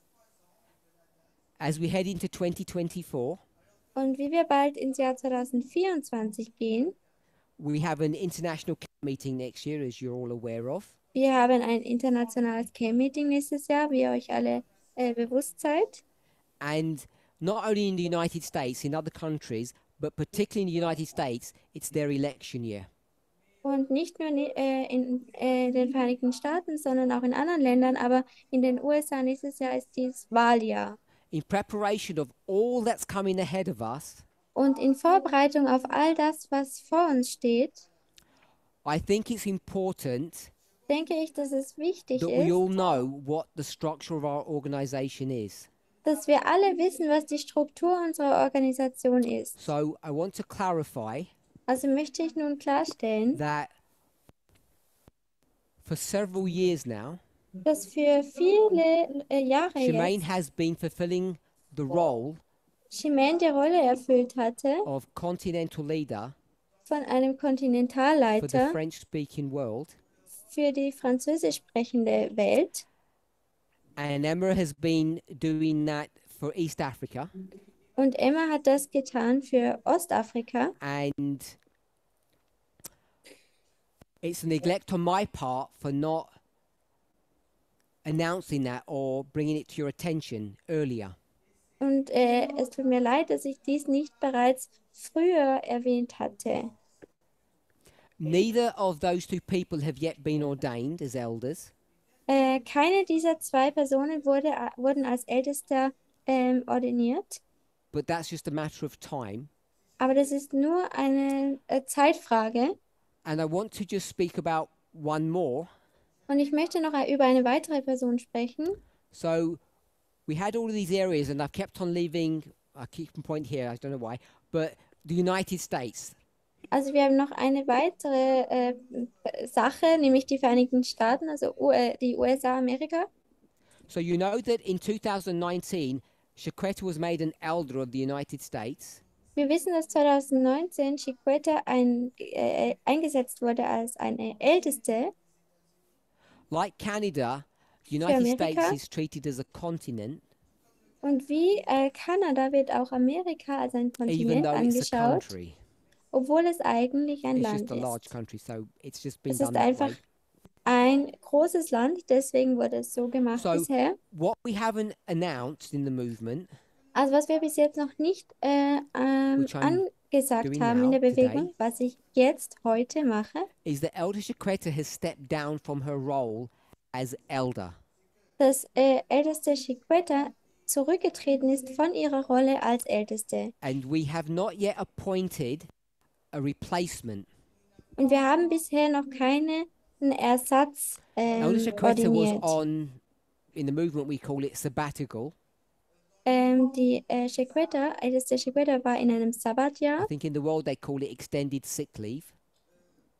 As we head into 2024, und wie wir bald ins Jahr 2024 gehen, we have an international camp meeting next year, as you're all aware of. wir haben ein internationales Camp-Meeting nächstes Jahr, wie ihr euch alle bewusst seid. And not only in the United States, in other countries, but particularly in the United States, it's their election year. Und nicht nur in den Vereinigten Staaten, sondern auch in anderen Ländern, aber in den USA nächstes Jahr ist dies Wahljahr. In preparation of all that's coming ahead of us, Und in Vorbereitung auf all das, was vor uns steht, I think it's important denke ich, dass es wichtig that we all ist, know what the structure of our organization is. dass wir alle wissen, was die Struktur unserer Organisation ist. So I want to clarify Also möchte ich nun klarstellen, that for several years now, dass für viele Jahre Shemaine jetzt has been fulfilling the role Chimène die Rolle erfüllt hatte of continental leader von einem for the Kontinentalleiter French-speaking world, für die französisch sprechende Welt. and Emma has been doing that for East Africa. Und Emma hat das getan für Ostafrika. And it's a neglect on my part for not announcing that or bringing it to your attention earlier. Und es tut mir leid, dass ich dies nicht bereits früher erwähnt hatte. Neither of those two people have yet been ordained as elders, Keine dieser 2 Personen wurden als Ältester ordiniert, but that's just a matter of time. aber das ist nur eine Zeitfrage. And I want to just speak about one more. Und ich möchte noch über eine weitere Person sprechen. So we had all of these areas, and I've kept on leaving. I keep on point here. I don't know why, but the United States. Also wir haben noch eine weitere Sache, nämlich die Vereinigten Staaten, also die USA, Amerika. So you know that in 2019, Chiquetta was made an elder of the United States. Wir wissen, dass 2019 Chiquetta eingesetzt wurde als eine Älteste Like Canada, the für United Amerika. States is treated as a continent, Und wie Kanada wird auch Amerika als ein even Kontinent though it's a angeschaut, country. obwohl es eigentlich ein It's Land just a large ist. country, so it's just been Es done ist that einfach way. ein großes Land, deswegen wurde es so gemacht So bisher. what we haven't announced in the movement, Also was wir bis jetzt noch nicht Which I'm angesagt doing haben in now, der Bewegung, today, was ich jetzt heute mache, is that Elder Chiquetta has stepped down from her role as elder. dass älteste Chiquetta zurückgetreten ist von ihrer Rolle als Älteste. And we have not yet appointed a replacement. Und wir haben bisher noch keinen Ersatz Elder Chiquetta was ordiniert. on, in the movement we call it sabbatical. Die älteste Chiquetta war in einem I Sabbatjahr. think in the world they call it extended sick leave.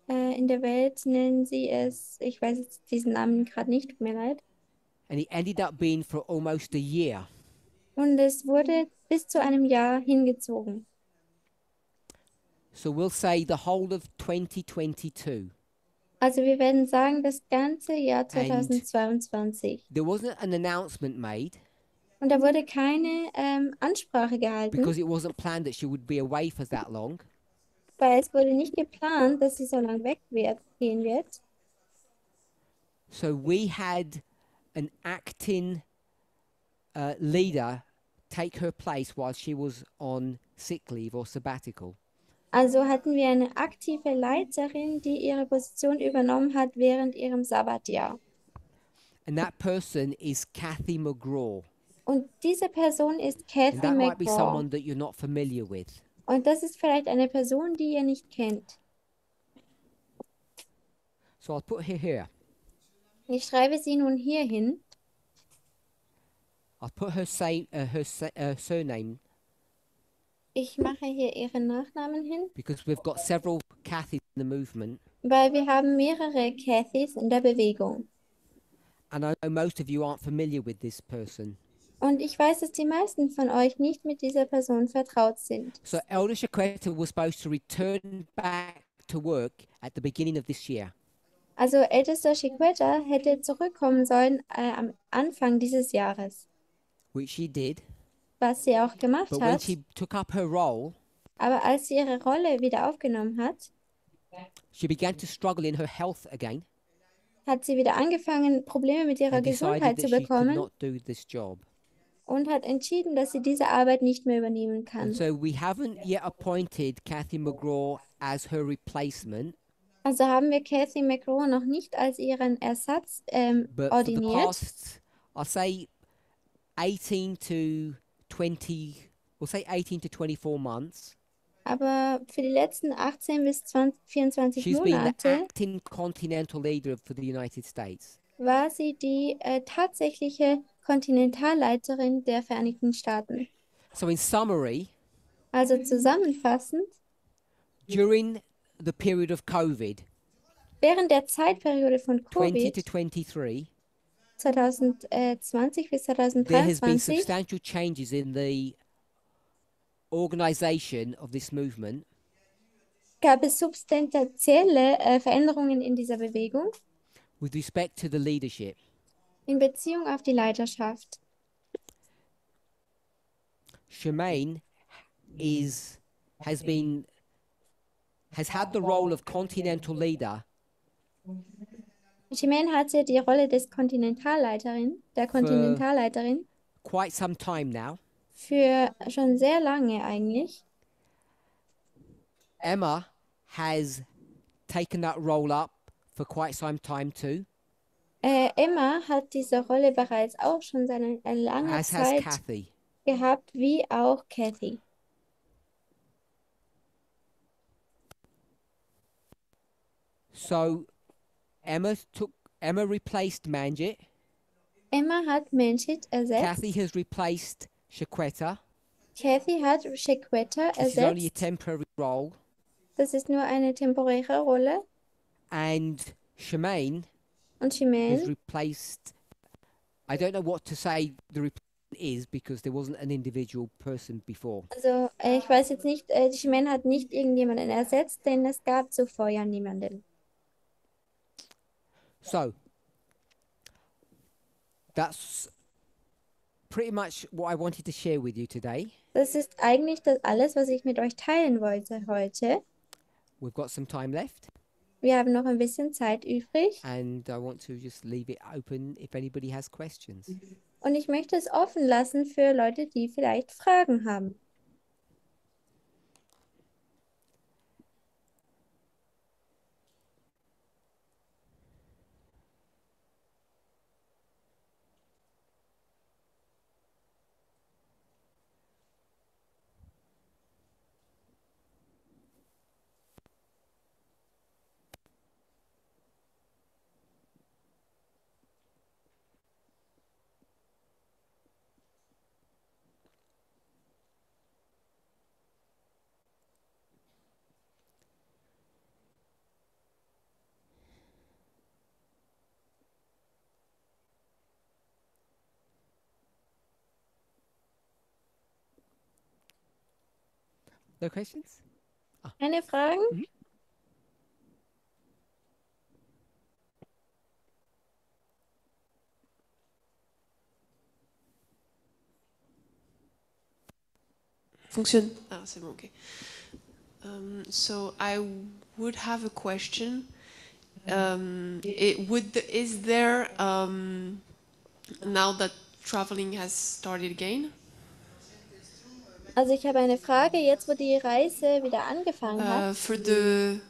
In der Welt nennen sie es, ich weiß jetzt diesen Namen gerade nicht, tut mir leid. And it ended up being for almost a year. Und es wurde bis zu einem Jahr hingezogen. So we'll say the whole of 2022. Also wir werden sagen, das ganze Jahr 2022. There wasn't an announcement made Und da wurde keine Ansprache gehalten, because it wasn't planned that she would be away for that long. weil es wurde nicht geplant, dass sie so lange gehen wird. So we had an acting leader take her place while she was on sick leave or sabbatical. Also hatten wir eine aktive Leiterin, die ihre Position übernommen hat während ihrem Sabbatjahr. And that person is Kathy McGraw. Und diese Person ist And Kathy that might be McGraw. someone that you're not familiar with. Und das ist vielleicht eine Person, die ihr nicht kennt. So I'll put her here. Ich schreibe sie nun hier hin. I'll put her surname Ich mache hier ihren Nachnamen hin, because we've got several Kathys in the movement. weil wir haben mehrere Kathys in der Bewegung. And I know most of you aren't familiar with this person. Und ich weiß, dass die meisten von euch nicht mit dieser Person vertraut sind. So Elder Chiquetta was supposed to return back to work at the beginning of this year. Also ältester Chiquetta hätte zurückkommen sollen am Anfang dieses Jahres, Which she did. was sie auch gemacht But when hat. she took up her role, Aber als sie ihre Rolle wieder aufgenommen hat, she began to struggle in her health again hat sie wieder angefangen, Probleme mit ihrer and decided Gesundheit that zu she could bekommen not do this job. und hat entschieden, dass sie diese Arbeit nicht mehr übernehmen And kann. so we haven't yet appointed Kathy McGraw as her replacement. Also haben wir Kathy McGraw noch nicht als ihren Ersatz But for the ordiniert. past, I'll say 18 to 20, we'll say 18 to 24 months, Aber für die letzten 18 bis 24 she's been the Monate acting continental leader for the United States. war sie die tatsächliche Kontinentalleiterin der Vereinigten Staaten. So in summary, Also zusammenfassend, during the period of COVID, während der Zeitperiode von 20 to Covid 23, 2020 bis there has been 2023 substantial changes in the organization of this movement, gab es substanzielle Veränderungen in dieser Bewegung with respect to the leadership. in Beziehung auf die Leiterschaft. Shemaine has had the role of continental leader Chimène hatte die Rolle der Kontinentalleiterin quite some time now. für schon sehr lange eigentlich. Emma has taken that role up for quite some time too, Emma hat diese Rolle bereits auch schon seit einer langen as has Zeit Kathy. gehabt, wie auch Kathy. So Emma replaced Manjit, Emma hat Menschit ersetzt. Kathy has replaced Shaquetta. Kathy hat Shaquetta This is only a ersetzt. temporary role. Das ist nur eine temporäre Rolle. And Shemaine Und has Shimon, replaced, I don't know what to say the replacement is because there wasn't an individual person before. also ich weiß jetzt nicht, Shimon hat nicht irgendjemanden ersetzt, denn es gab zuvor ja niemanden. So that's pretty much what I wanted to share with you today. Das ist eigentlich das alles, was ich mit euch teilen wollte heute. We've got some time left, Wir haben noch ein bisschen Zeit übrig and I want to just leave it open if anybody has questions. und ich möchte es offen lassen für Leute, die vielleicht Fragen haben. No questions? Keine Fragen? Fonctionne. Ah, c'est bon, ok. So I would have a question. Is there now that traveling has started again? Also ich habe eine Frage, jetzt wo die Reise wieder angefangen hat, For the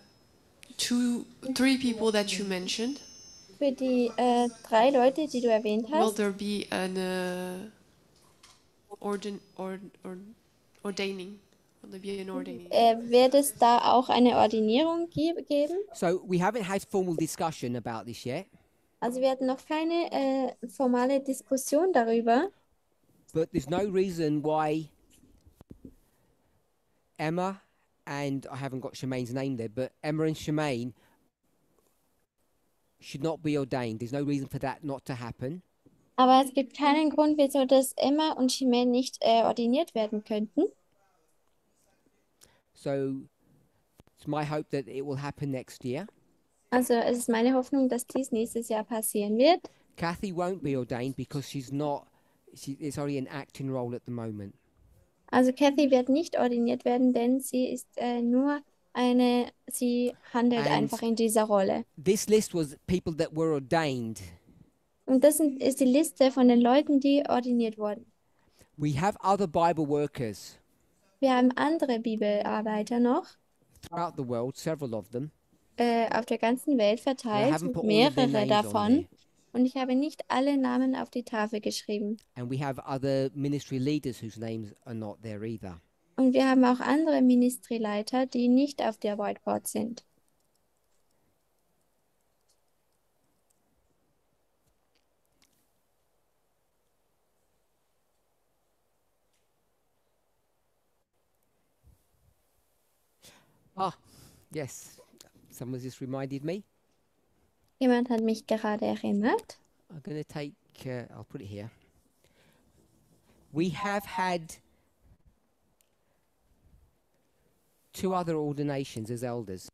three people that you mentioned, für die 3 Leute, die du erwähnt will hast, there be an ordaining? Will there be an ordaining? wird es da auch eine Ordinierung geben? So we haven't had formal discussion about this yet, Also wir hatten noch keine formale Diskussion darüber, but there's no reason why Emma and I haven't got Shemaine's name there, but Emma and Shemaine should not be ordained. There's no reason for that not to happen. aber es gibt keinen Grund, wieso dass Emma und Shimon nicht ordiniert werden könnten. So it's my hope that it will happen next year. Also es ist meine Hoffnung, dass dies nächstes Jahr passieren wird. Kathy won't be ordained because it's only an acting role at the moment. Also Kathy wird nicht ordiniert werden, denn sie ist sie handelt And einfach in dieser Rolle. This list was people that were ordained. Und das ist die Liste von den Leuten, die ordiniert wurden. We have other Bible workers Wir haben andere Bibelarbeiter noch throughout the world, several of them. Auf der ganzen Welt And I verteilt, haven't put all of their mehrere names on davon. there. Und ich habe nicht alle Namen auf die Tafel geschrieben. And we have other ministry leaders whose names are not there either. Und wir haben auch andere Ministryleiter, die nicht auf der Whiteboard sind. Yes, someone just reminded me. Jemand hat mich gerade erinnert. I'm going to take, I'll put it here. We have had 2 other ordinations as elders.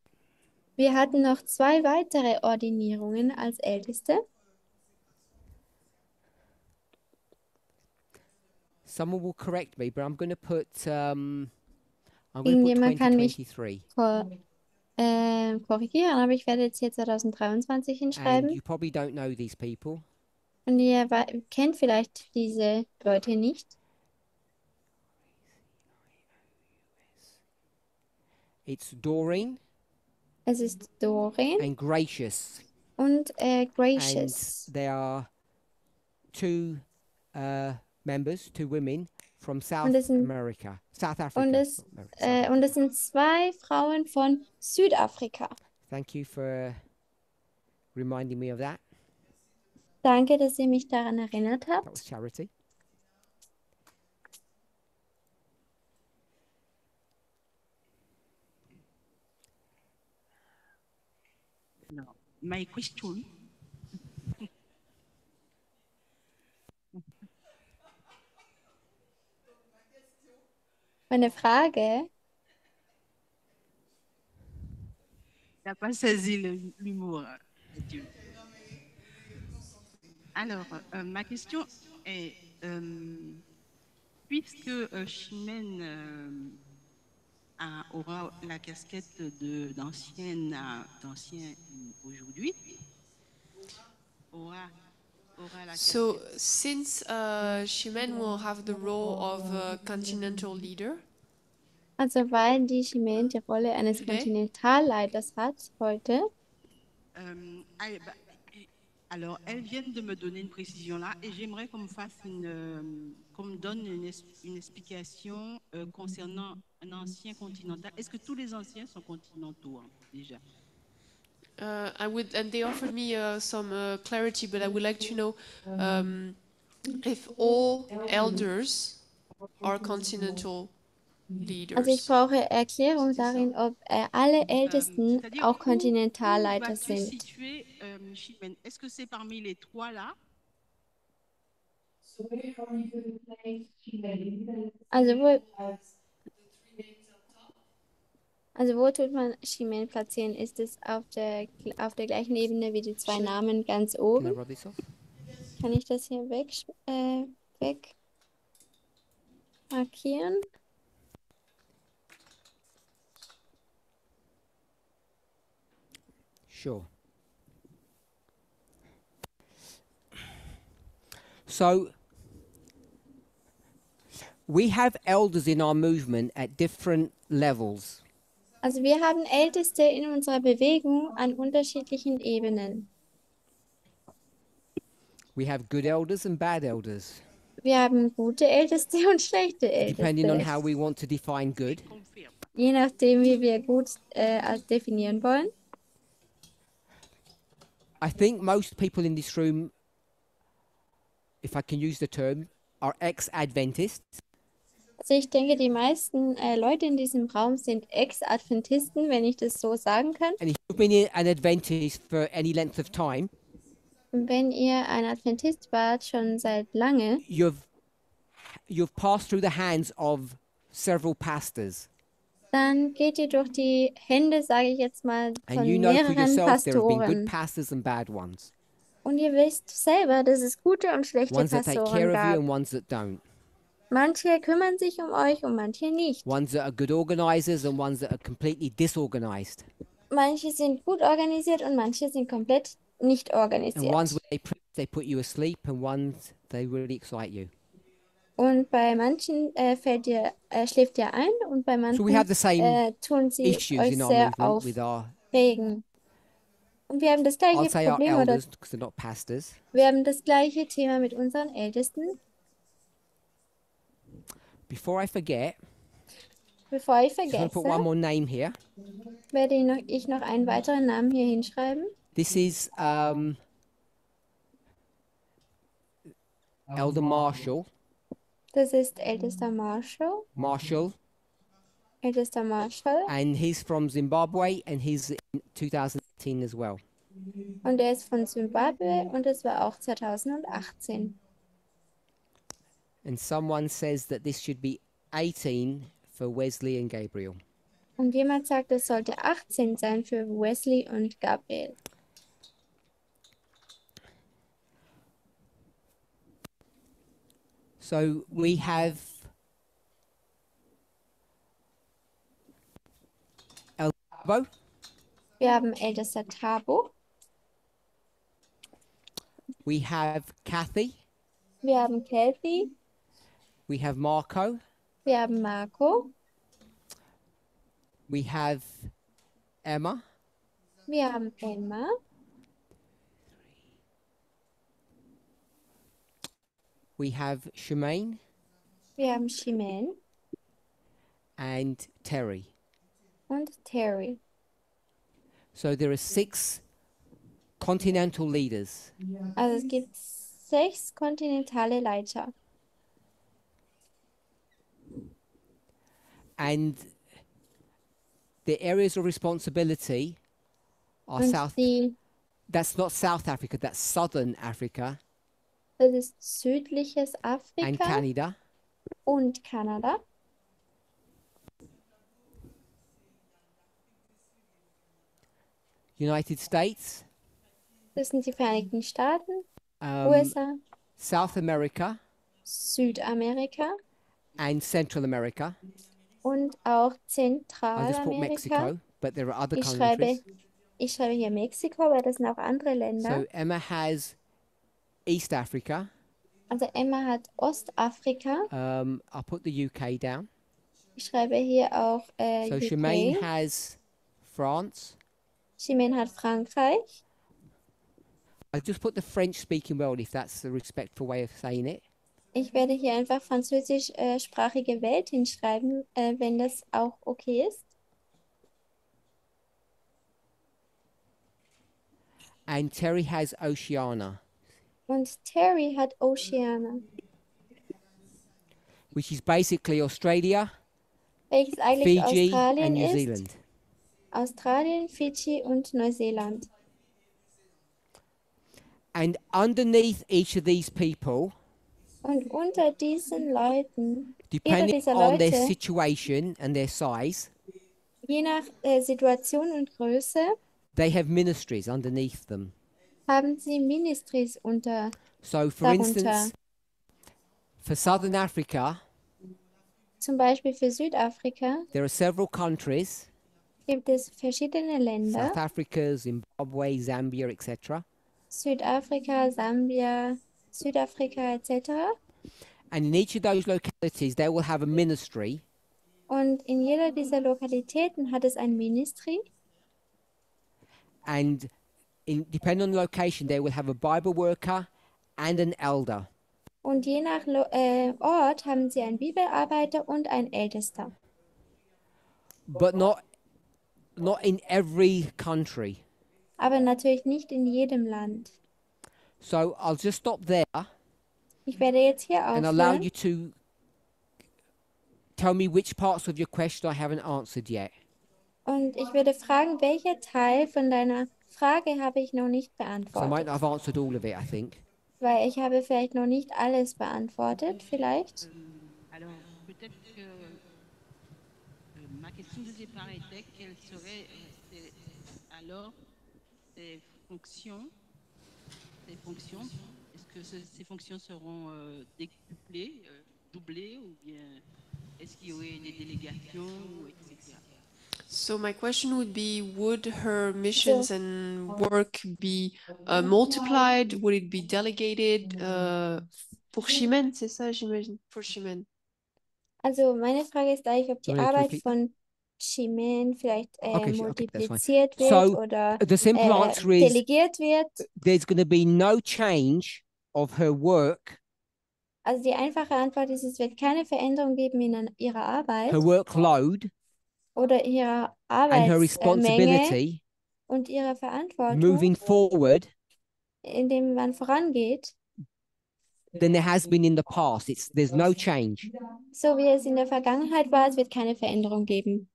Wir hatten noch 2 weitere Ordinierungen als Älteste. Someone will correct me, but I'm going to put, I'm going to put Irgendjemand kann mich 2023. Korrigieren, aber ich werde jetzt hier 2023 And hinschreiben. you probably don't know these people. Und ihr kennt vielleicht diese Leute nicht. It's Doreen Es ist Doreen and Gracious. und And Gracious. there are 2 members, 2 women from South Und es sind- America. South Africa. Und es, not America, South Africa. und es sind 2 Frauen von Südafrika. Thank you for reminding me of that. Danke, dass ihr mich daran erinnert That habt. was Charity. Now, my question, Meine Frage, n'a pas saisi l'humour. Dieu. Alors, ma question est, puisque Chimène aura la casquette d'ancien aujourd'hui, aura la So casquette. since Shimen will have the role of a continental leader, also weil die Chimene die Rolle eines Okay. Kontinentalleiters hat heute, Alors, elles viennent de me donner une précision là et j'aimerais qu'on me fasse qu'on me donne une explication concernant un ancien continental. Est-ce que tous les anciens sont continentaux déjà? and they offered me some clarity, but I would like to know if all elders are continental also ich leaders. brauche Erklärung darin, ob alle Ältesten C'est-à-dire, auch où Kontinentalleiter vas-tu sind. situer Chimène? Est-ce que c'est parmi les trois là? Also wo tut man Chimene platzieren? Ist es auf der gleichen Ebene wie die zwei Namen ganz Can I oben? rub this off? Kann ich das hier weg markieren? Sure. So we have elders in our movement at different levels. Also wir haben Älteste in unserer Bewegung an unterschiedlichen Ebenen. We have good elders and bad elders. Wir haben gute Älteste und schlechte Depending on Älteste, how we want to define good. Confirme. je nachdem, wie wir gut als definieren wollen. I think most people in this room, if I can use the term, are ex-Adventists. Also ich denke, die meisten Leute in diesem Raum sind Ex-Adventisten, wenn ich das so sagen kann. And if you've been an Adventist for any length of time, Und wenn ihr ein Adventist wart, schon seit lange, you've passed through the hands of several pastors. dann geht ihr durch die Hände, sage ich jetzt mal, And von you know for mehreren yourself there have been good Pastoren. pastors and bad ones. Und ihr wisst selber, dass es gute und schlechte Ones that take care Pastoren of you gab. and ones that don't. Manche kümmern sich um euch und manche nicht. Ones that are good organizers and ones that are completely disorganized. Manche sind gut organisiert und manche sind komplett nicht And ones organisiert. where they preach, they put you asleep, and ones they really excite you. Und bei manchen schläft ihr ein und bei So we have manchen the same tun sie issues euch in our sehr movement with our, aufregen. Und wir haben das I'll gleiche say our Problem oder elders because they're not pastors. wir haben das gleiche Thema mit unseren Ältesten. Before I forget, Bevor ich just want to put vergesse, one more name here. werde ich noch einen weiteren Namen hier hinschreiben. This is Elder Marshall. Das ist ältester Marshall. Ältester Marshall. And he's from Zimbabwe, and he's in 2018 as well. Und er ist von Zimbabwe und es war auch 2018. And someone says that this should be 18 for Wesley and Gabriel. Und jemand sagt, es sollte 18 sein für Wesley und Gabriel. So we have El Cabo, Wir haben ältester Tabo. we have Kathy, Wir haben Kathy. we have Marco, Wir haben Marco. we have Emma, Wir haben Emma. we have Shemaine Wir haben Chimène and Terry. und Terry. So there are 6 continental leaders. Also es gibt 6 kontinentale Leiter. And the areas of responsibility are Und South. That's not South Africa, that's Southern Africa das ist südliches and Afrika Canada. und Kanada. United States, Das sind die Vereinigten Staaten, um, USA, South America, Südamerika and Central America. und auch I just put Zentralamerika. Mexico, but there are other Ich schreibe, countries. ich schreibe hier Mexiko, aber das sind auch andere Länder. So Emma has East Africa. Also Emma hat Ostafrika. I'll put the UK down. Ich schreibe hier auch So UK. Shemaine has France. Chimène hat Frankreich. I just put the French-speaking world, if that's the respectful way of saying it. Ich werde hier einfach französischsprachige Welt hinschreiben, wenn das auch okay ist. And Terry has Oceania, Und Terry hat Oceania, which is basically Australia, welches eigentlich Fiji, Australien and New ist. Zealand. Australien, Fidschi und Neuseeland. And underneath each of these people, Und unter diesen Leuten, jeder depending dieser on their Leute, situation and their size, je nach Situation und Größe, they have ministries underneath them. haben sie Ministries unter So, for darunter. instance, for Southern Africa, Zum Beispiel für Südafrika there are several countries, gibt es verschiedene Länder. South Africa, Zimbabwe, Zambia, etc. Südafrika, Sambia, Südafrika etc. And in each of those localities, they will have a ministry, Und in jeder dieser Lokalitäten hat es ein Ministry. and depending on the location, they will have a Bible worker and an elder. Und je nach Ort haben sie einen Bibelarbeiter und einen Ältester. But not in every country. Aber natürlich nicht in jedem Land. So I'll just stop there Ich werde jetzt hier and allow aufhören you to tell me which parts of your question I haven't answered yet. und ich würde fragen, welcher Teil von deiner Frage habe ich noch nicht So I might beantwortet? not have answered all of it, I think. Weil ich habe vielleicht noch nicht alles beantwortet, vielleicht. Alors, peut-être que ma question de départ était quelles seraient alors ces fonctions, est-ce que ces fonctions seront décuplées, doublées, ou bien est-ce qu'il y aurait des délégations, etc. So my question would be, would her missions and work be multiplied? Would it be delegated? Pour Chimène, c'est ça, j'imagine, pour Chimène. Also meine Frage ist eigentlich, ob die Do you want me to Arbeit repeat von Chimène vielleicht Okay, that's fine. multipliziert wird So, oder the simple answer is delegiert wird. there's going to be no change of her work, Also die einfache Antwort ist, es wird keine Veränderung geben in ihrer Arbeit her workload, oder ihrer and her Arbeitsmenge responsibility und ihrer Verantwortung, moving forward indem man vorangeht, than there has been in the past. There's no change. so wie es in der Vergangenheit war. Es wird keine Veränderung geben.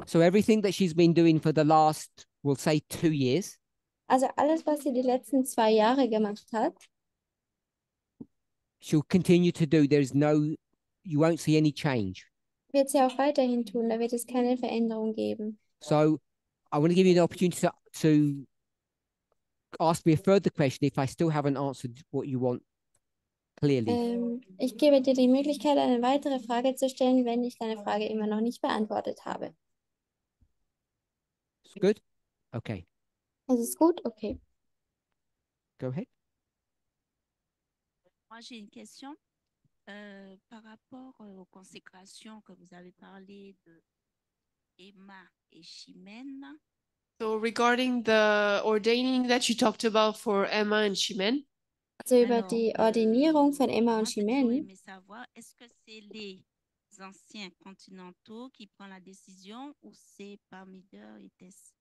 So everything that she's been doing for the last, we'll say, 2 years, Also alles, was sie die letzten 2 Jahre gemacht hat, she'll continue to do. You won't see any change. wird sie auch weiterhin tun. Da wird es keine Veränderung geben. So I want to give you the opportunity to ask me a further question if I still haven't answered what you want clearly. Ich gebe dir die Möglichkeit, eine weitere Frage zu stellen, wenn ich deine Frage immer noch nicht beantwortet habe. It's good? Okay, Es ist gut? Okay. go ahead. Moi, j'ai une question par rapport aux consécrations que vous avez parlé de Emma et Chimène. So regarding the ordaining that you talked about for Emma and Chimène, Also über Alors, die Ordinierung von Emma moi, und ce que j'aurais Chimène. aimé savoir, est-ce que c'est les anciens continentaux qui prennent la décision ou c'est Parminder et Tess?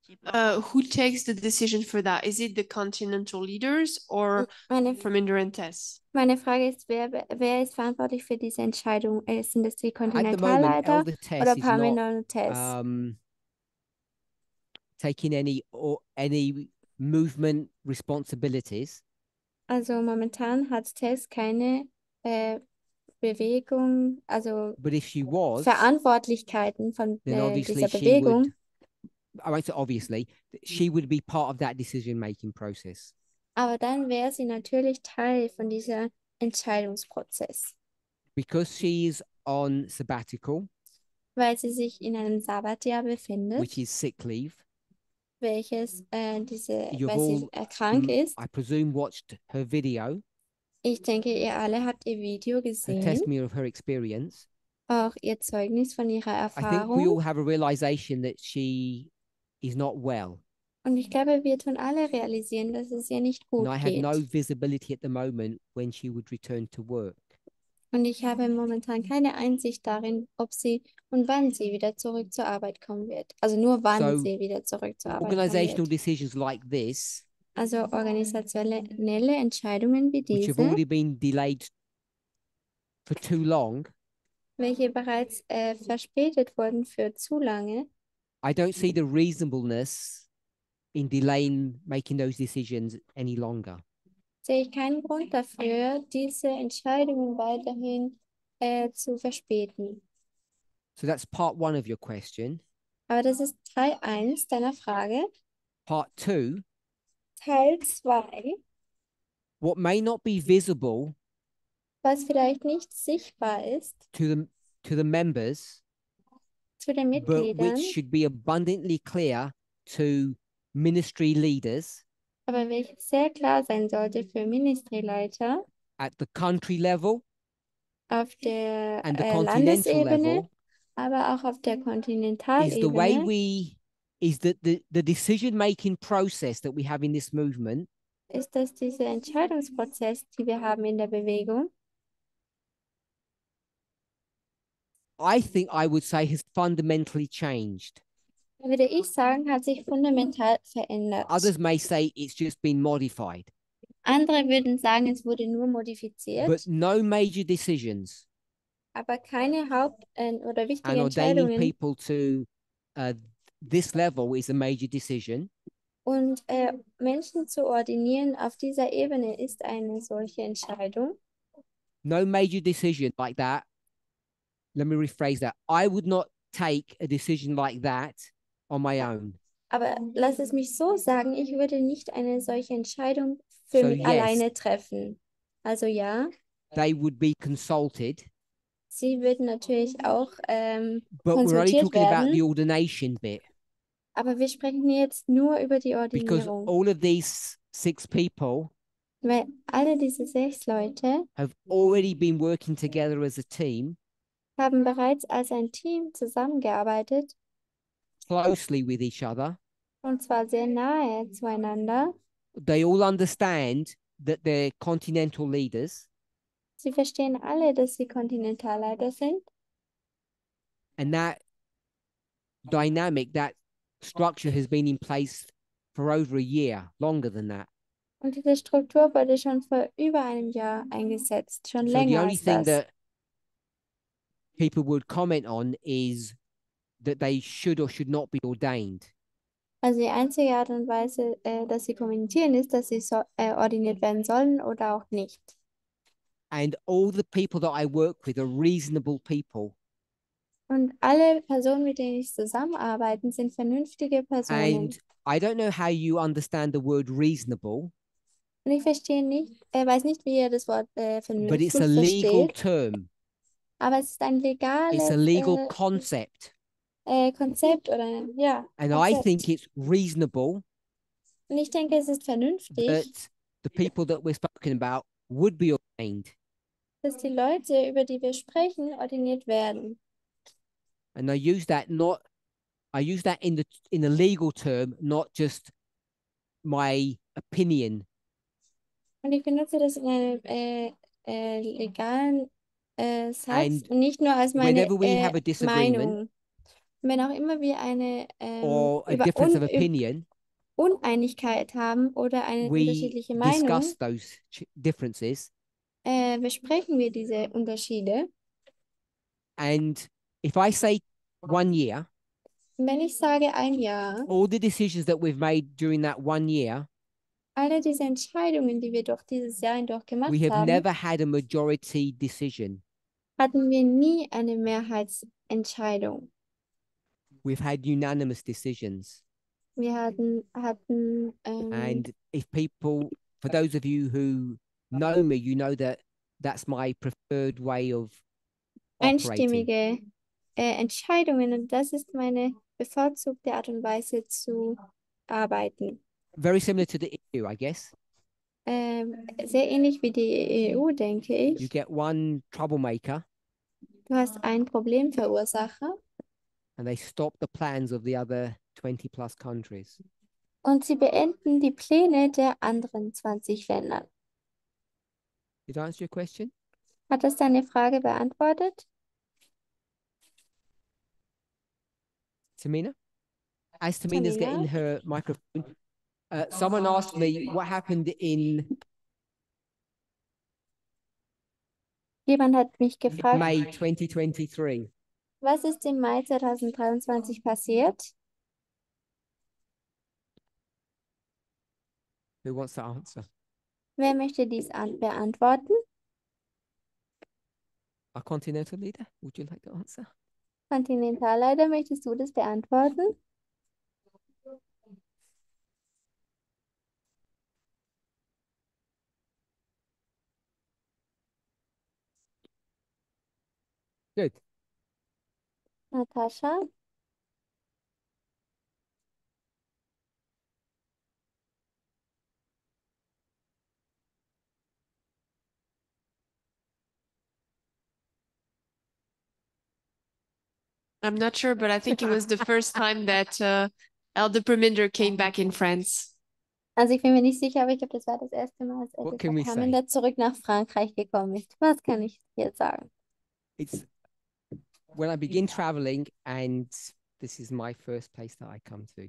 J'ai pas Who takes the decision for that? Is it the continental leaders or Meine, Parminder and Tess? meine Frage ist, wer ist verantwortlich für diese Entscheidung? Sind es die At the moment, Kontinentalleiter Elder Tess oder is not Parminder und Tess? taking any movement responsibilities. Also momentan hat Tess keine Bewegung, also But if she was, Verantwortlichkeiten von then obviously dieser she Bewegung. would. I won't say obviously, she would be part of that decision-making process. Aber dann wäre sie natürlich Teil von dieser Entscheidungsprozess, Because she's on sabbatical, weil sie sich in einem Sabbatjahr befindet, which is sick leave. welches You've weil sie all, krank ist. I presume, watched her video, Ich denke, ihr alle habt ihr Video her gesehen, testimony of her experience. auch ihr Zeugnis von ihrer I think we all Erfahrung. have a realization that she is not well. Und ich glaube, wir tun alle realisieren, dass es ihr nicht And gut I have geht. no visibility at the moment when she would return to work. Und ich habe momentan keine Einsicht darin, ob sie und wann sie wieder zurück zur Arbeit kommen wird. Also nur wann So, sie wieder zurück zur Arbeit kommen Organizational wird. decisions like this, Also organisationelle Entscheidungen wie which have diese, already been delayed for too long, welche bereits verspätet wurden für zu lange, I don't see the reasonableness in delaying making those decisions any longer. sehe ich keinen Grund dafür, diese Entscheidungen weiterhin zu verspäten. So that's part one of your question. Aber das ist Teil 1 deiner Frage. Part two, Teil 2, what may not be visible was vielleicht nicht sichtbar ist to the members, zu den but Mitgliedern, which should be abundantly clear to ministry leaders aber welches sehr klar sein sollte für Ministryleiter at the country level auf der and the continental Landesebene, level, aber auch auf der is the way Kontinentalebene, is that the decision-making process that we have in this movement ist, dass dieser Entscheidungsprozess, die wir haben in der Bewegung, I think I would say has fundamentally changed. würde ich sagen, hat sich fundamental verändert. Others may say it's just been modified, Andere würden sagen, es wurde nur but modifiziert, no major decisions aber keine oder wichtige and ordaining Entscheidungen. people to this level is a major decision. Und Menschen zu ordinieren auf dieser Ebene ist eine solche Entscheidung. No major decision like that. Let me rephrase that. I would not take a decision like that on my own. Aber lass es mich so sagen, ich würde nicht eine solche Entscheidung für So mich yes, alleine treffen. Also ja, they would be consulted, sie würden natürlich auch but we're only konsultiert talking about the werden. ordination bit Aber wir sprechen jetzt nur über die because Ordinierung. all of these 6 people Weil alle diese 6 Leute have already been working together as a team haben bereits als ein Team zusammengearbeitet, closely with each other. und zwar sehr nahe zueinander. They all understand that they're continental leaders, Sie verstehen alle, dass sie Kontinentalleiter sind. and that dynamic, that structure has been in place for over a year, longer than that. Und diese Struktur wurde schon vor über einem Jahr eingesetzt, schon So the länger only als thing das. that people would comment on is that they should or should not be ordained. Also die einzige Art und Weise, dass sie kommentieren, ist, dass sie ordiniert werden sollen oder auch nicht. And all the people that I work with are reasonable people. Und alle Personen, mit denen ich zusammenarbeite, sind vernünftige Personen. And I don't know how you understand the word reasonable, Und ich verstehe nicht, weiß nicht, wie ihr das Wort but it's vernünftig a legal versteht, term. aber es ist ein It's a legales legal concept. Konzept oder ja, And I Konzept. think it's reasonable Und ich denke, es ist vernünftig, that the people that we're speaking about would be ordained. dass die Leute, über die wir sprechen, ordiniert werden. And I use that in the legal term, not just my opinion. Und ich benutze das in einem legalen Satz And und nicht nur als meine whenever we have a disagreement, Meinung. Wenn auch immer wir eine or a difference of über opinion, Uneinigkeit haben oder eine we unterschiedliche discuss Meinung, those differences. besprechen wir diese Unterschiede. And if I say 1 year, Wenn ich sage ein Jahr, all the decisions that we've made during that 1 year, alle diese Entscheidungen, die wir durch dieses Jahr hindurch gemacht we have haben, never had a majority decision. hatten wir nie eine Mehrheitsentscheidung. We've had unanimous decisions. Wir hatten And if people, for those of you who know me, you know that that's my preferred way of operating. einstimmige Entscheidungen und das ist meine bevorzugte Art und Weise zu arbeiten. Very similar to the EU, I guess. Sehr ähnlich wie die EU, denke You ich. get one troublemaker Du hast einen Problemverursacher and they stop the plans of the other 20 plus countries. und sie beenden die Pläne der anderen 20 Länder. Did I answer your question? Hat das deine Frage beantwortet? Tamina? As Tamina's Tamina? getting her microphone, someone asked me what happened in Jemand hat mich gefragt, May 2023. was ist im Mai 2023 passiert? Who wants to answer? Wer möchte dies beantworten? Our continental leader, would you like to answer? Kontinentalleiter, möchtest du das beantworten? Good. Natascha? I'm not sure, but I think it was the first time that Elder Parminder came back in France. Also ich bin mir nicht sicher, aber ich glaube, das war das erste Mal, als What can we say? Parminder zurück nach Frankreich gekommen ist. Was kann ich jetzt sagen? It's when I begin traveling, and this is my first place that I come to.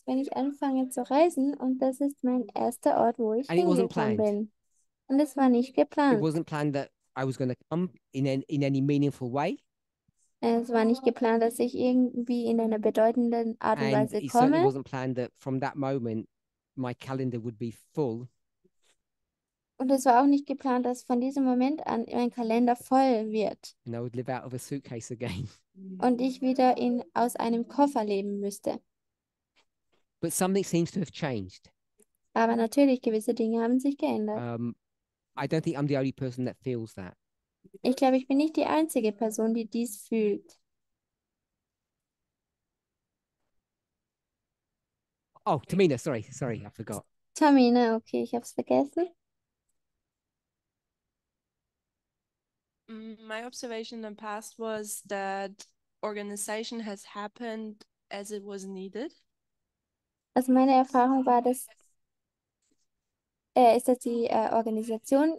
Wenn ich anfange zu reisen und das ist mein erster Ort, wo ich And it wasn't hingekommen planned. bin. Und es war nicht It geplant. wasn't planned that I was going to come in any meaningful way, Es war nicht geplant, dass ich irgendwie in einer bedeutenden Art und and Weise it certainly komme. wasn't planned that from that moment my calendar would be full. Und es war auch nicht geplant, dass von diesem Moment an mein Kalender voll wird And I would live out of a suitcase again. und ich wieder aus einem Koffer leben müsste. But something seems to have changed. Aber natürlich, gewisse Dinge haben sich geändert. I don't think I'm the only person that feels that. Ich glaube, ich bin nicht die einzige Person, die dies fühlt. Oh, Tamina, sorry, I forgot. Tamina, okay, ich habe es vergessen. My observation in the past was that organization has happened as it was needed. Also meine Erfahrung war, dass die Organisation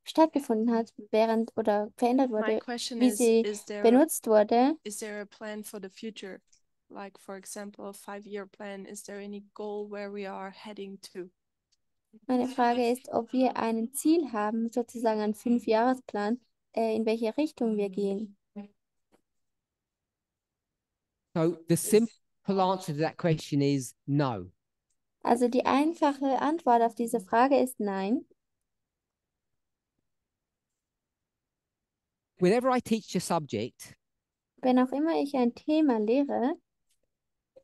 stattgefunden hat, während oder verändert My wurde, question wie is sie benutzt wurde. is there a plan for the future? Like, for example, a 5-year plan. Is there any goal where we are heading to? Meine Frage ist, ob wir ein Ziel haben, sozusagen einen 5-Jahresplan, in welche Richtung wir gehen. So the simple answer to that question is no. Also die einfache Antwort auf diese Frage ist nein. Whenever I teach a subject, Wenn auch immer ich ein Thema lehre,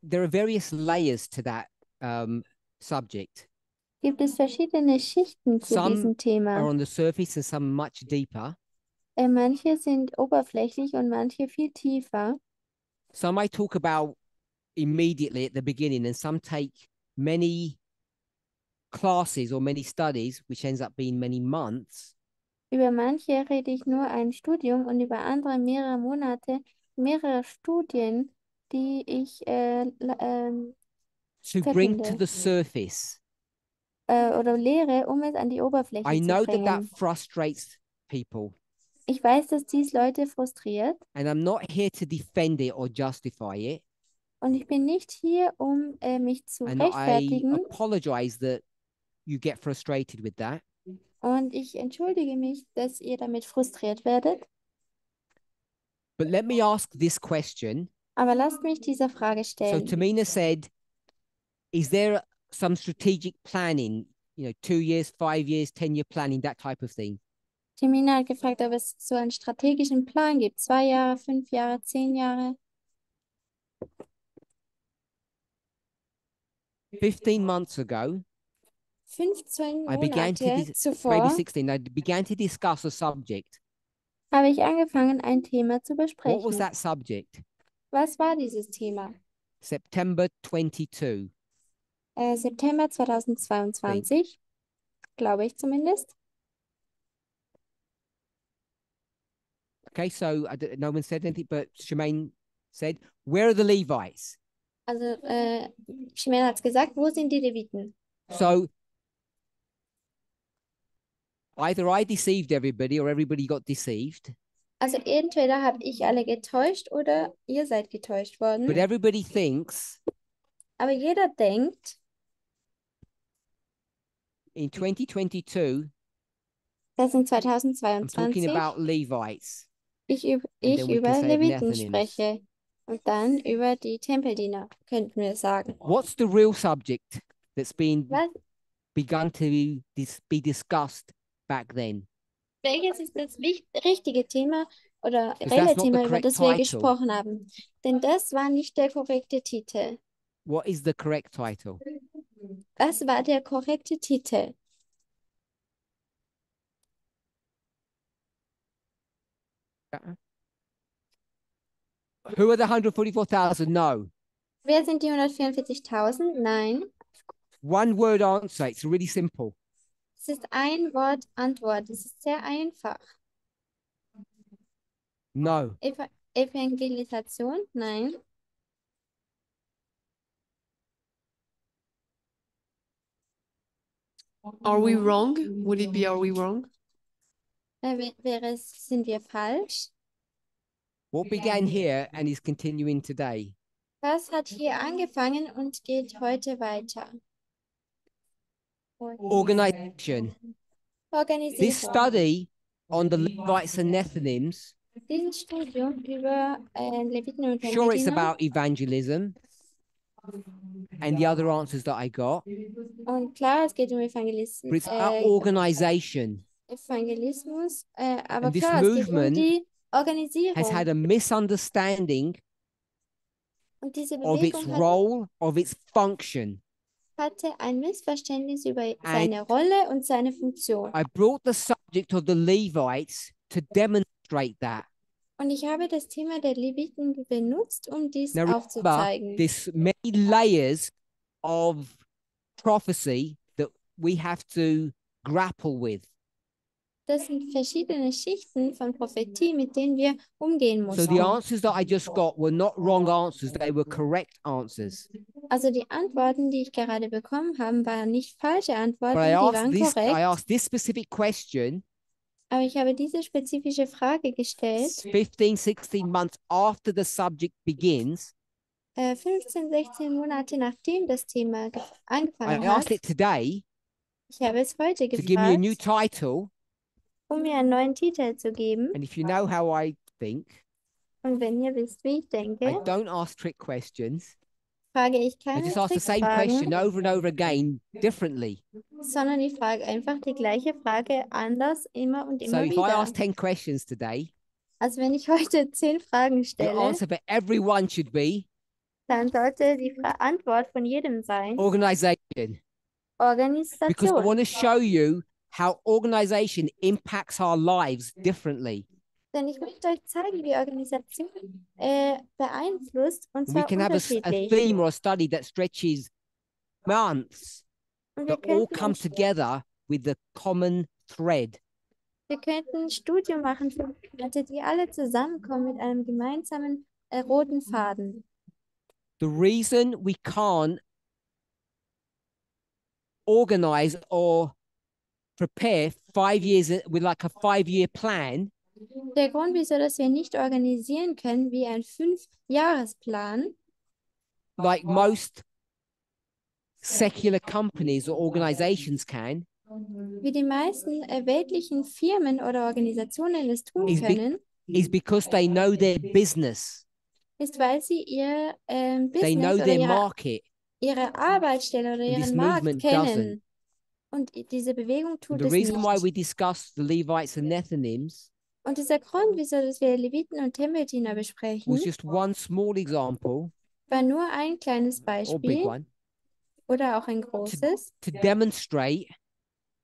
there are various layers to that subject. gibt es verschiedene Schichten zu Some diesem are Thema. on the surface and some much deeper. Manche sind oberflächlich und manche viel tiefer. Some I talk about immediately at the beginning, and some take many classes or many studies, which ends up being many months. Über manche rede ich nur ein Studium und über andere mehrere Monate, mehrere Studien, die ich To bring to verbinde the surface. oder lehre, um es an die Oberfläche I zu know that bringen. frustrates people. Ich weiß, dass dies Leute frustriert and I'm not here to defend it or justify it. und ich bin nicht hier, um mich zu And I rechtfertigen apologize that you get frustrated with that. und ich entschuldige mich, dass ihr damit frustriert werdet. But let me ask this question. Aber lasst mich diese Frage So stellen. Tamina said, is there some strategic planning, 2 years, 5 years, 10-year planning, that type of thing? Timina hat gefragt, ob es so einen strategischen Plan gibt. 2 Jahre, 5 Jahre, 10 Jahre. 15 months ago, 15 I began to, Monate maybe zuvor 16, I began to discuss a subject. habe ich angefangen, ein Thema zu What was besprechen. that subject? Was war dieses Thema? September 22. September 2022, glaube ich zumindest. Okay, so no one said anything, but Shemaine said, where are the Levites? Also, Shimon hat es gesagt, wo sind die Leviten? So either I deceived everybody or everybody got deceived, Also entweder habe ich alle getäuscht oder ihr seid getäuscht worden. but everybody thinks Aber jeder denkt, in 2022, dass in I'm talking 2022 about Levites. ich then we über can say Leviten Nethinims. spreche und dann über die Tempeldiener, könnten wir sagen. What's the real subject that's been Was, begun to be discussed back then? welches ist das richtige Thema oder Because reelle that's not the Thema, über correct das wir title. gesprochen haben? Denn das war nicht der korrekte Titel. What is the correct title? Was war der korrekte Titel? Who are the 144,000? No. Wer sind die 144.000? Nein. One word answer. It's really simple. Es ist ein Wort Antwort. Es ist sehr einfach. No. Evangelisation? Nein. Are we wrong? Would it be are we wrong? Sind wir falsch? What began here and is continuing today? Was hat hier angefangen und geht heute weiter? Organization. This Organisierung. study on the Levites and Nethinims, Dieses Studium über Leviten und sure, it's Tempeldiener about evangelism and the other answers that I got, und klar, es geht um but it's about organization. Evangelismus, aber And this klar, es geht um movement die has had Organisierung. a misunderstanding Und diese of its Bewegung role, of its function. hatte ein Missverständnis über seine Rolle und seine Funktion. I brought the subject of the Levites to demonstrate that. Und ich habe das Thema der Leviten benutzt, um dies Now remember, aufzuzeigen. there's many layers of prophecy that we have to grapple with. Das sind verschiedene Schichten von Prophetie, mit denen wir umgehen So the mussten. answers that I just got were not wrong answers, they were correct answers. Also die Antworten, die ich gerade bekommen habe, waren nicht falsche Antworten, But die waren I korrekt. asked this specific question Aber ich habe diese spezifische Frage gestellt, 15, 16 months after the subject begins. 15, 16 Monate nachdem das Thema I angefangen asked hat. it today Ich habe es heute to give me a new gefragt, title. um mir einen neuen Titel zu geben. And if you know how I think, Und wenn ihr wisst, wie ich I denke, don't ask trick questions. frage ich I keine just ask the same question Trickfragen, over and over again differently. sondern ich frage einfach die gleiche Frage anders immer und So immer if I wieder. ask 10 questions today, Also wenn ich heute 10 Fragen the stelle, answer for everyone should be dann sollte die Antwort von jedem sein, organization. Because I Organisation. want to show you how organization impacts our lives differently. Denn ich möchte euch zeigen, wie Organisation beeinflusst, und And we zwar can have a unterschiedlich. theme or a study that stretches months Und wir that all könnten, come together with the common thread. ein Studium machen für Leute, die alle zusammenkommen mit einem gemeinsamen roten Faden. The reason we can't organize or prepare 5 years with like a 5-year plan Der Grund, wieso dass wir nicht organisieren können wie ein 5-Jahresplan, like most secular companies or organizations can, wie die meisten weltlichen Firmen oder Organisationen es tun is, be- können, is because they know their business, ist, weil sie ihr they know Business oder their market, ihre Arbeitsstelle oder and this ihren Markt movement kennen. doesn't. Und diese Bewegung And tut the es reason why nicht. we discuss the Levites and Nethinims Und dieser Grund, wieso dass wir Leviten und Tempeltiner besprechen, was just one small example, war nur ein kleines or big Beispiel one, oder auch ein großes, to demonstrate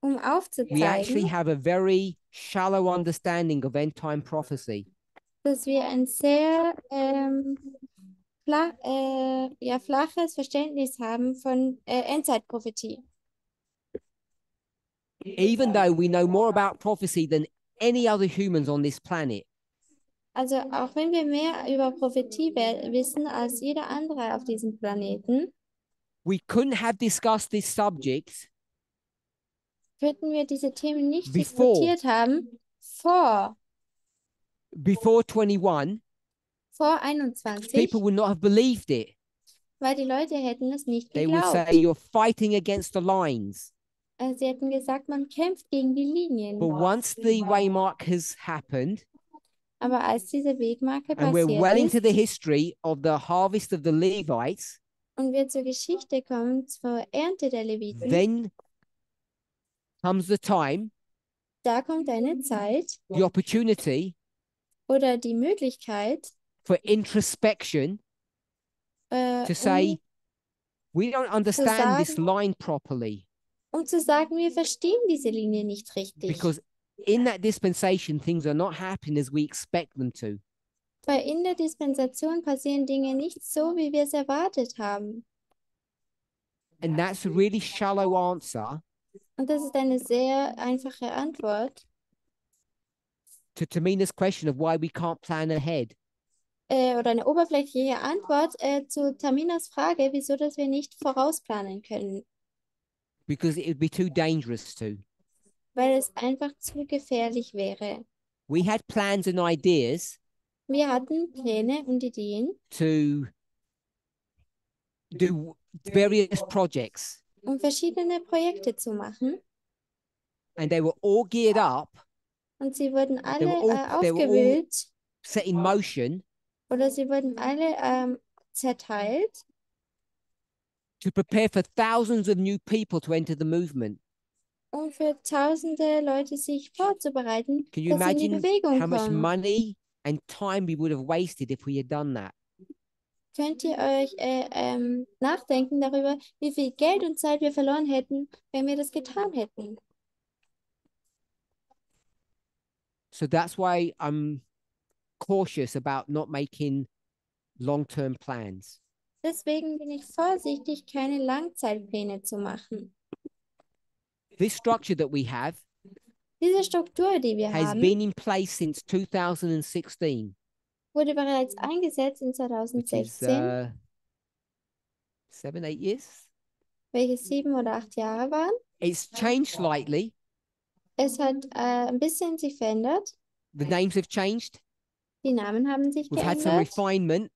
um we actually aufzuzeigen, have a very shallow understanding of end time prophecy. dass wir ein sehr flaches Verständnis haben von Endzeitprophetie. Even though we know more about prophecy than any other humans on this planet, Also auch wenn wir mehr über Prophetie wissen als jeder andere auf diesem Planeten, we couldn't have discussed this subject könnten wir diese Themen nicht Before. diskutiert haben before 21, vor because 21, people would not have believed it. weil die Leute hätten es nicht They would geglaubt. say you're fighting against the lines. Sie hätten gesagt, man kämpft gegen die Linien. But once the waymark has happened, Aber als diese Wegmarke and we're well passiert into the ist history of the harvest of the Levites, und wir zur Geschichte kommen, zur Ernte der Leviten, then comes the time, da kommt eine Zeit the opportunity oder die Möglichkeit, for introspection to say, we don't understand this sagen- line properly. um zu sagen, wir verstehen diese Linie nicht richtig. Because in that dispensation, things are not happening as we expect them to. Weil in der Dispensation passieren Dinge nicht so, wie wir es erwartet haben. And that's a really shallow answer Und das ist eine sehr einfache Antwort to Tamina's question of why we can't plan ahead. Oder eine oberflächliche Antwort zu Taminas Frage, wieso dass wir nicht vorausplanen können. Because it would be too dangerous to. Weil es einfach zu gefährlich wäre. We had plans and ideas Wir hatten Pläne und Ideen, to do various projects, um verschiedene Projekte zu machen. and they were all geared up, Und sie wurden alle they were all aufgewühlt set in motion oder sie wurden alle zerteilt, to prepare for thousands of new people to enter the movement. um für tausende Leute sich vorzubereiten, Can you dass sie in die imagine Bewegung how much kommen. money and time we would have wasted if we had done that? Könnt ihr euch nachdenken darüber, wie viel Geld und Zeit wir verloren hätten, wenn wir das getan hätten? So that's why I'm cautious about not making long-term plans. Deswegen bin ich vorsichtig, keine Langzeitpläne zu machen. This structure that we have Diese Struktur, die wir has haben, been in place since 2016, wurde bereits eingesetzt in which is 2016, 7, 8 years. welche 7 oder 8 Jahre waren. It's changed slightly. Es hat ein bisschen sich verändert. The names have changed. Die Namen haben sich We've had some geändert. refinement,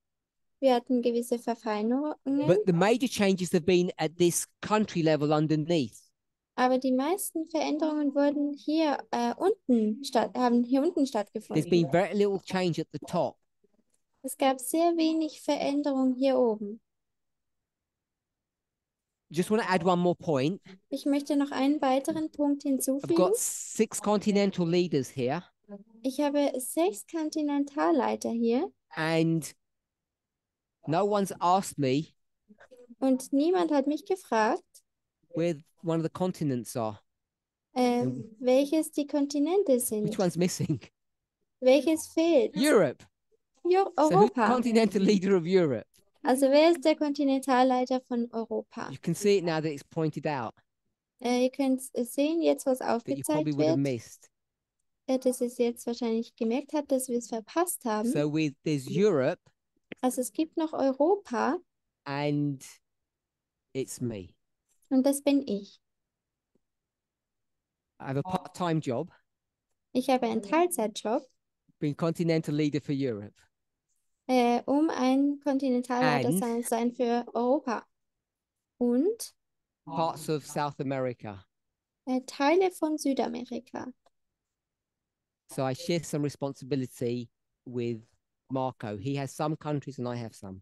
Wir hatten gewisse Verfeinerungen, but the major changes have been at this country level underneath. aber die meisten Veränderungen wurden hier haben hier unten There's stattgefunden. been very little change at the top. Es gab sehr wenig Veränderung hier oben. Just want to add one more point. Ich möchte noch einen weiteren Punkt I've hinzufügen. got 6 continental leaders here, Ich habe 6 Kontinentalleiter hier and no one's asked me und niemand hat mich gefragt, where one of the continents are. welches die Kontinente Which sind. one's missing? Welches fehlt? Europe. So who's the Europa. continental leader of Europe? Also wer ist der Kontinentalleiter von Europa? You can see it now that it's pointed out Ihr könnt es sehen, jetzt was that you probably aufgezeigt would have wird, missed. dass es jetzt wahrscheinlich gemerkt hat, dass wir es verpasst haben. So there's Europe, Also es gibt noch Europa and it's me. und das bin ich. I have a part-time job, Ich habe einen Teilzeitjob, Being continental leader for Europe. Um ein Kontinentalleiter And zu sein für Europa und parts of South America. Teile von Südamerika. So I share some responsibility with Marco. He has some countries and I have some.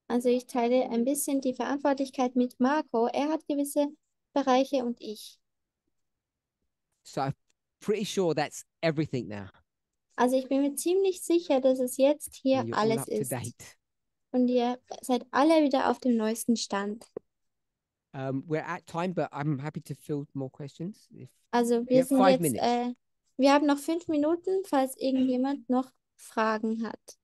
Also ich teile ein bisschen die Verantwortlichkeit mit Marco. Er hat gewisse Bereiche und ich. So I'm pretty sure that's everything now. Also ich bin mir ziemlich sicher, dass es jetzt hier And you're all alles up to ist. date. Und ihr seid alle wieder auf dem neuesten Stand. We're at time, but I'm happy to field more questions. Also We wir have sind 5 jetzt, minutes. wir haben noch 5 Minuten, falls irgendjemand noch Fragen hat.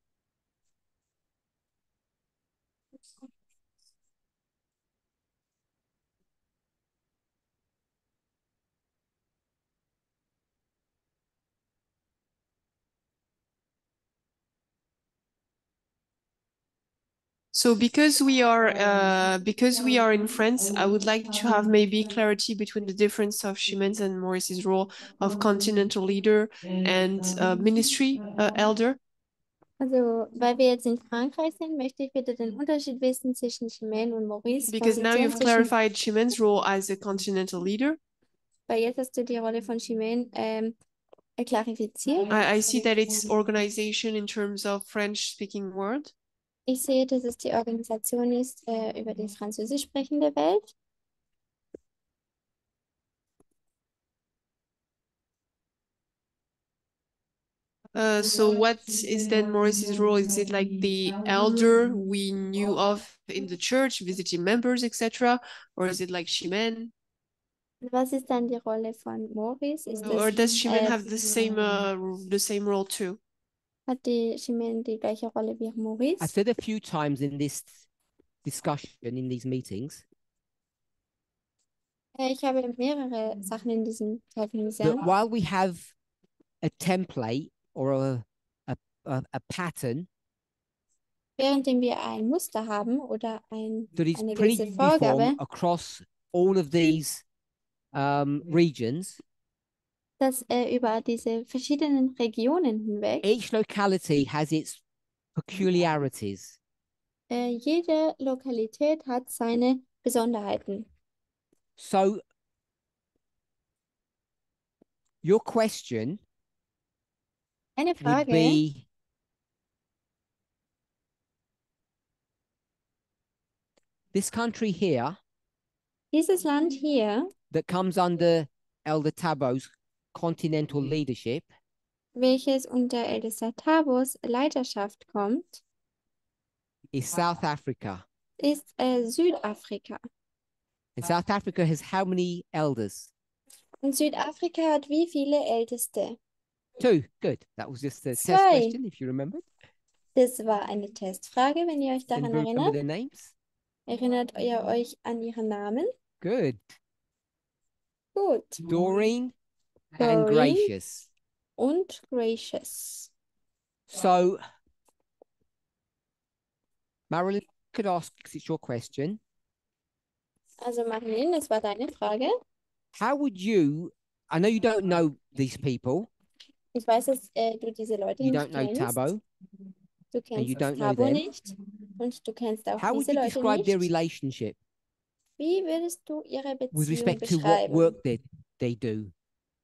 So because we are in France, I would like to have maybe clarity between the difference of Chimen's and Maurice's role of continental leader and ministry elder. Also, weil wir jetzt in Frankreich sind, möchte ich bitte den Unterschied wissen zwischen Chimène und Maurice. Because now Position you've zwischen, clarified Chimen's role as a continental leader. weil jetzt hast du die Rolle von Chimène klarifiziert. I see that it's organization in terms of French-speaking world. Ich sehe, dass es die Organisation ist über die französisch sprechende Welt. So what is then Maurice's role? Is it like the elder we knew of in the church, visiting members, etc.? Or is it like Chimène? Was ist dann die Rolle von Maurice? Ist Or does das, Chimène have the same role too? hat die Chimène die gleiche Rolle wie Maurice? I've said a few times in this discussion, in these meetings, Ich habe mehrere Sachen in diesem Treffen that gesagt. while we have a template or a pattern Währenddem wir ein Muster haben oder that is eine pretty gewisse uniform Vorgabe, across all of these regions, dass über diese verschiedenen Regionen hinweg each locality has its peculiarities. jede Lokalität hat seine Besonderheiten. So your question Eine would Frage, be, this country here dieses Land hier, that comes under Elder Tabo's continental leadership, welches unter Ältester Tabos Leiterschaft kommt, is South Africa. ist Südafrika. And South Africa has how many elders? Und Südafrika hat wie viele Älteste? 2. Good. That was just a test 2. question, if you remember. Das war eine Testfrage, wenn ihr euch daran Remember erinnert. their names? Erinnert ihr euch an ihre Namen? Good. Gut. Doreen and Doreen Gracious. und Gracious. So, Marilyn, could ask, because it's your question, Also Marilyn, das war deine Frage. how would you, I know you don't know these people, Ich weiß, dass du diese Leute you nicht don't know kennst. Tabo, Du and kennst you don't know Tabo them. nicht und du kennst auch How would diese you Leute describe their nicht. relationship Wie würdest du ihre with Beziehung respect to what beschreiben work they do?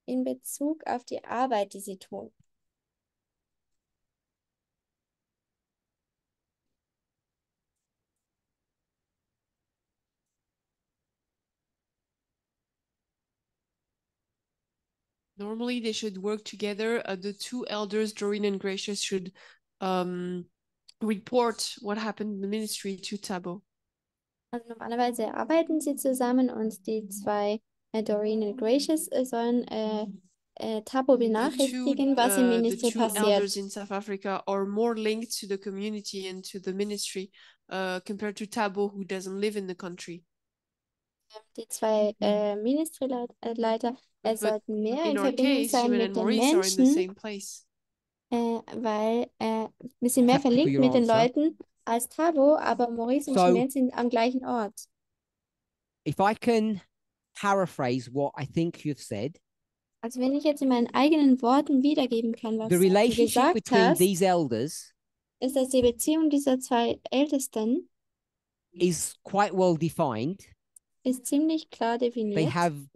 in Bezug auf die Arbeit, die sie tun? Normally, they should work together. The 2 elders, Doreen and Gracious, should report what happened in the ministry to Tabo. Also normalerweise arbeiten sie zusammen und die 2, Doreen und Gracious, sollen Tabo benachrichtigen, was im The Ministry 2 passiert. elders in South Africa are more linked to the community and to the ministry compared to Tabo, who doesn't live in the country. Die 2 Ministry-Leiter sollten mehr in In our Verbindung case, sein Chimène mit and den Maurice are in the Menschen, same place. weil wir sind mehr Thank you for verlinkt your mit den answer. Leuten als Tabo, aber Maurice und So- Chimène sind am gleichen Ort. If I can paraphrase what I think you've said, Also wenn ich jetzt in meinen eigenen Worten wiedergeben kann, was the du relationship gesagt between hast, these elders ist, dass die Beziehung dieser zwei Ältesten is quite well defined. ist ziemlich klar They definiert. have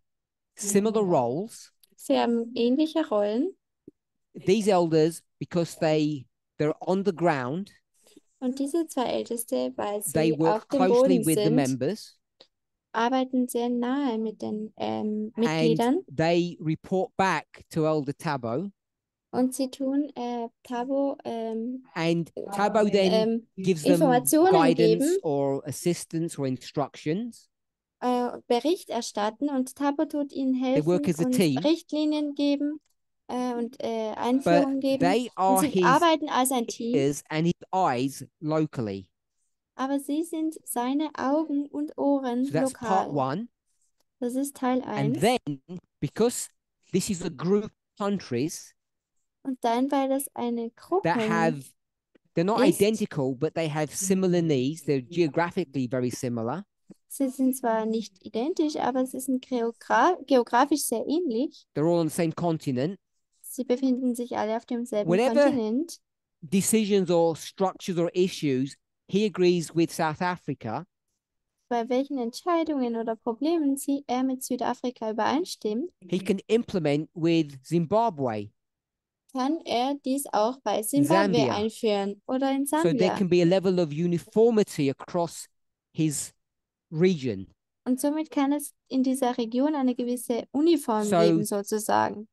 similar roles. Sie haben ähnliche Rollen These elders, because they're on the ground, und diese zwei Älteste, weil they sie work auf dem closely Boden with the sind, members, arbeiten sehr nahe mit den and Mitgliedern they report back to Elder Tabo. und sie tun Tabo And Tabo then gives them Informationen guidance geben, or assistance or instructions. Bericht erstatten und Tabo tut ihnen They work helfen as a und team, Richtlinien geben und but Einführungen geben. they Und are sie his arbeiten als ein Team, ears and his eyes locally. aber sie sind seine Augen und Ohren So that's part lokal. one. Das ist Teil And 1. then, because this is a group of countries Und dann, weil das eine that Gruppe they're not ist, identical, but they have similar needs. They're geographically very similar. sie sind zwar nicht identisch, aber sie sind geografisch sehr ähnlich. They're all on the same continent. Sie befinden sich alle auf demselben Whenever Kontinent. decisions or structures or issues, he agrees with South Africa. Bei welchen Entscheidungen oder Problemen er mit Südafrika übereinstimmt, He can implement with Zimbabwe. kann er dies auch bei Simbabwe Zambia. einführen oder in So there Sambia. can be a level of uniformity across his region. Und somit kann es in dieser Region eine gewisse Uniform So- geben, sozusagen.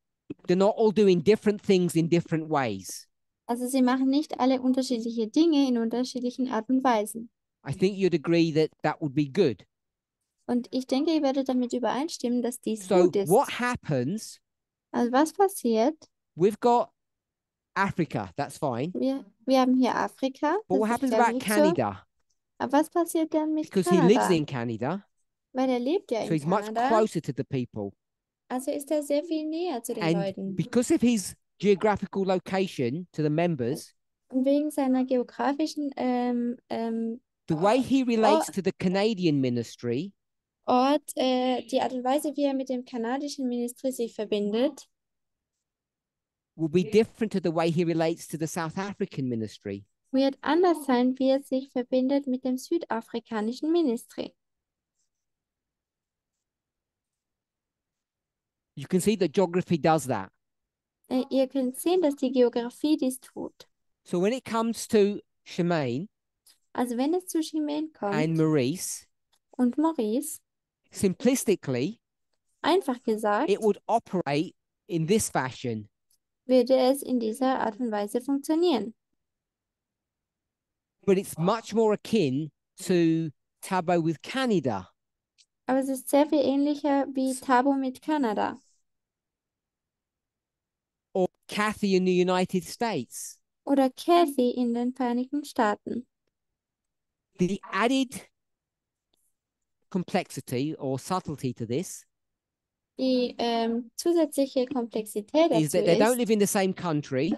They're not all doing different things in different ways. Also sie machen nicht alle unterschiedliche Dinge in unterschiedlichen Art und Weisen. I think you'd agree that that would be good. Und ich denke, ihr werdet damit übereinstimmen, dass dies So gut ist. what happens? Also was passiert? We've got Africa, that's fine. Wir haben hier Afrika, But what das ist happens ja about gut so. Canada? Aber was passiert dann mit Because he lives Kanada? in Canada, Weil er lebt ja so in he's much Kanada, closer to the people. also ist er sehr viel näher zu den And Leuten. because of his geographical location to the members, Und wegen seiner geografischen the way he relates Oh. to the Canadian ministry Ort, die Art und Weise, wie er mit dem kanadischen Ministry sich verbindet, will be different to the way he relates to the South African ministry. wird anders sein, wie er sich verbindet mit dem südafrikanischen Ministry. You can see that geography does that. Ihr könnt sehen, dass die Geografie dies tut. So when it comes to Shemaine Also wenn es zu Chimene and kommt Maurice, und Maurice, simplistically, einfach gesagt, it would operate in this fashion. würde es in dieser Art und Weise funktionieren. But it's much more akin to Tabo with Canada. Aber es ist sehr viel ähnlicher wie Tabo mit Kanada Or Kathy in the United States. oder Kathy in den Vereinigten Staaten. The added complexity or subtlety to this Die zusätzliche Komplexität is dazu that they don't ist, live in the same country,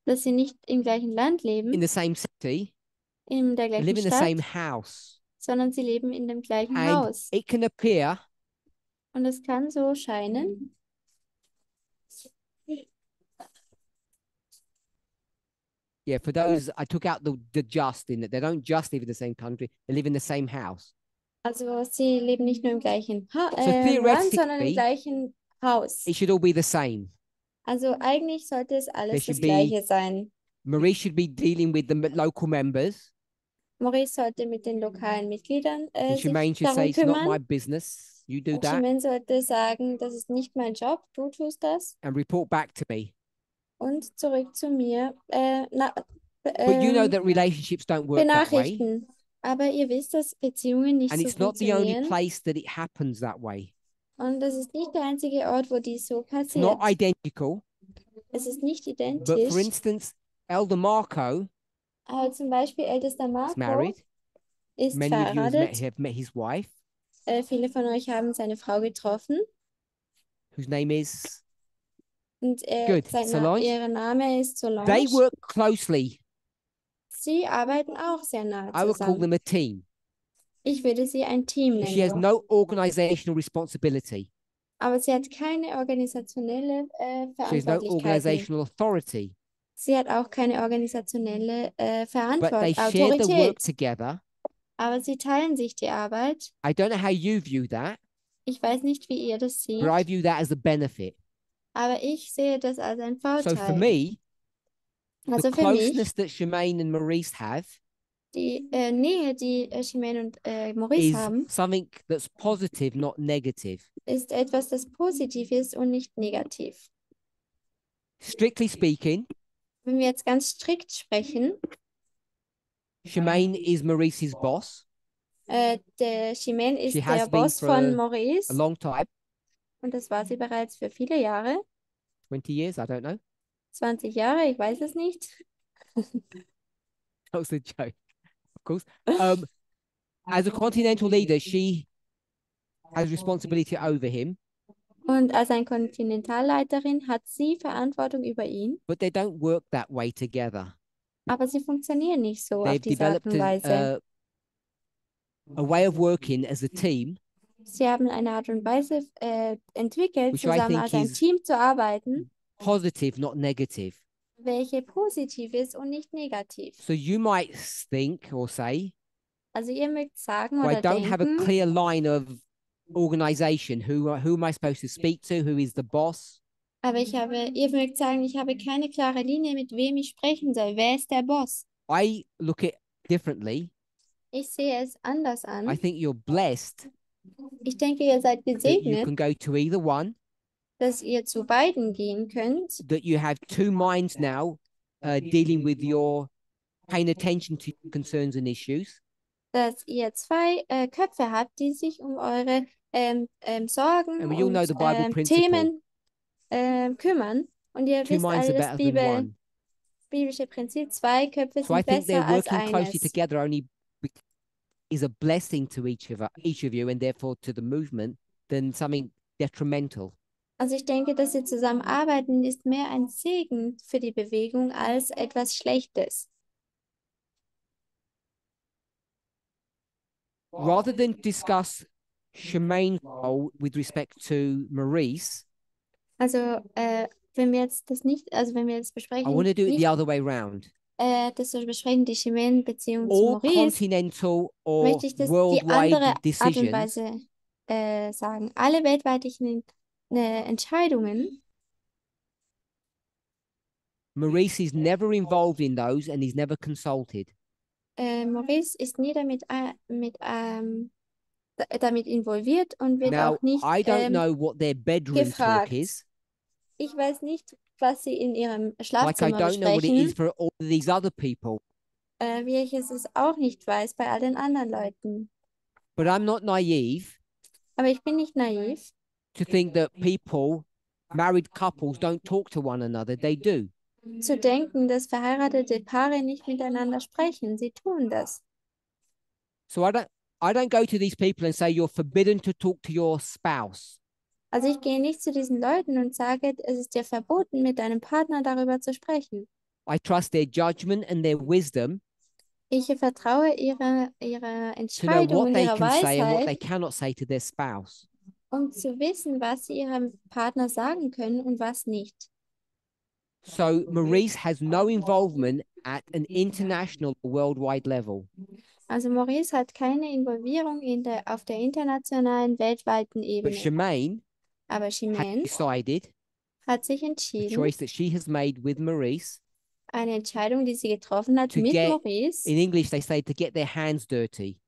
dass sie nicht im gleichen Land leben, in the same city, in der they gleichen live in the Stadt, same house. sondern sie leben in dem gleichen And Haus. it can appear Und es kann so scheinen, yeah, for those, I took out the just in that they don't just live in the same country, they live in the same house. also sie leben nicht nur im gleichen Land, theoretically, sondern im gleichen Haus. It should all be the same. Also eigentlich sollte es There alles das should be- Gleiche sein. Marie should be dealing with the local members, Maurice sollte mit den lokalen Mitgliedern and sich Shemaine should say, darum it's not my kümmern. business, you do Und that, Chimene sollte sagen, das ist nicht mein Job, du tust das. and report back to me. Und zurück zu mir But you know that relationships don't work that way, benachrichten. Aber ihr wisst, dass Beziehungen nicht and so it's not the only funktionieren. place that it happens that way. Und das ist nicht der einzige Ort, wo dies so It's not passiert. identical, Es ist nicht but identisch. for instance, Elder Marco Aber zum Beispiel ältester is Marco married. ist Many of you verheiratet. have met his wife, Viele von euch haben seine Frau getroffen. whose name is, Und Good. Solange? ihr Name ist they Solange. work closely. Sie arbeiten auch sehr nahe I would call zusammen. them a team. Ich würde sie ein Team She has nennen. no organizational responsibility. Aber sie hat keine organisationelle She has no Verantwortlichkeiten. organizational authority. Sie hat auch keine organisationelle But they share the work Autorität. together. Aber sie teilen sich die Arbeit. I don't know how you view that, Ich weiß nicht, wie ihr das but I seht, view that as a benefit. aber ich sehe das als ein So for Vorteil. me, the Also für mich, closeness that Shemaine and Maurice have die Nähe, die Chimène und Maurice is haben, something that's positive, not negative. ist etwas, das positiv ist und nicht negativ. Strictly speaking, Wenn wir jetzt ganz strikt sprechen, Shemaine is Maurice's boss der Chimène ist She has der been Boss for von a Maurice long time, und das war sie bereits für viele Jahre, 20 years, I don't know. 20 Jahre, ich weiß es nicht. That was a joke, of course. As a continental leader, she has responsibility over him, Und als eine Kontinentalleiterin hat sie Verantwortung über ihn, but they don't work that way together. aber sie funktionieren nicht so auf They've diese Art developed und Weise. a way of working as a team, Sie haben eine Art und Weise entwickelt, Which I zusammen think als ein is- Team zu arbeiten, positive, not negative. welche positiv ist und nicht negativ. So you might think or say, Also ihr mögt sagen well, I oder don't have a denken, clear line of organization. Who am I supposed to speak to? Who is the boss? aber ihr mögt sagen, ich habe keine klare Linie, mit wem ich sprechen soll. Wer ist der Boss? I look at differently. Ich sehe es anders I an. think you're blessed Ich denke, ihr seid that you gesegnet, can go to either one, dass ihr zu beiden gehen könnt, that you have two minds now dealing with your paying attention to concerns and issues. dass ihr zwei Köpfe habt, die sich um eure Sorgen And we all know the Bible und principle. Themen kümmern. Und ihr Two wisst minds alle are das better than one. biblische Prinzip, zwei Köpfe So I sind think besser they're als working closely eines. together only is a blessing to each of you and therefore to the movement than something detrimental. Also ich denke, dass sie zusammenarbeiten, ist mehr ein Segen für die Bewegung als etwas Schlechtes. Rather than discuss Shemaine's role with respect to Maurice, Also wenn wir jetzt wenn wir jetzt I besprechen, want to do it nicht the other way round. das zu besprechen, die Chimene-Beziehung zu All Maurice, continental or möchte ich das die worldwide andere Art und decisions Weise sagen. Alle weltweiten Entscheidungen, Maurice is never involved in those and he's never consulted. Maurice ist nie damit involviert und wird Now, auch nicht I don't know what their bedroom talk gefragt. is. Ich weiß nicht, was sie in ihrem Like I Schlafzimmer don't know what it is besprechen, for all these other people. wie ich es auch nicht weiß bei all den anderen Leuten. But I'm not naive Aber ich bin nicht naiv, to think that people, married couples, don't talk to one another. They do. zu denken, dass verheiratete Paare nicht miteinander sprechen. Sie tun das. So I don't go to these people and say you're forbidden to talk to your spouse. Also ich gehe nicht zu diesen Leuten und sage, es ist dir verboten, mit deinem Partner darüber zu sprechen. I trust their judgment and their wisdom Ich vertraue ihrer to know Entscheidung what und they ihrer can say and what they Weisheit, cannot say to their spouse. um zu wissen, was sie ihrem Partner sagen können und was nicht. So Maurice has no involvement at an international or worldwide level. Also Maurice hat keine Involvierung auf der internationalen, weltweiten But Ebene. Shemaine Aber has Chimène decided hat sich the entschieden, choice that she has made with Maurice eine Entscheidung, die sie getroffen hat to mit get, Maurice, in English they say, to get their hands dirty,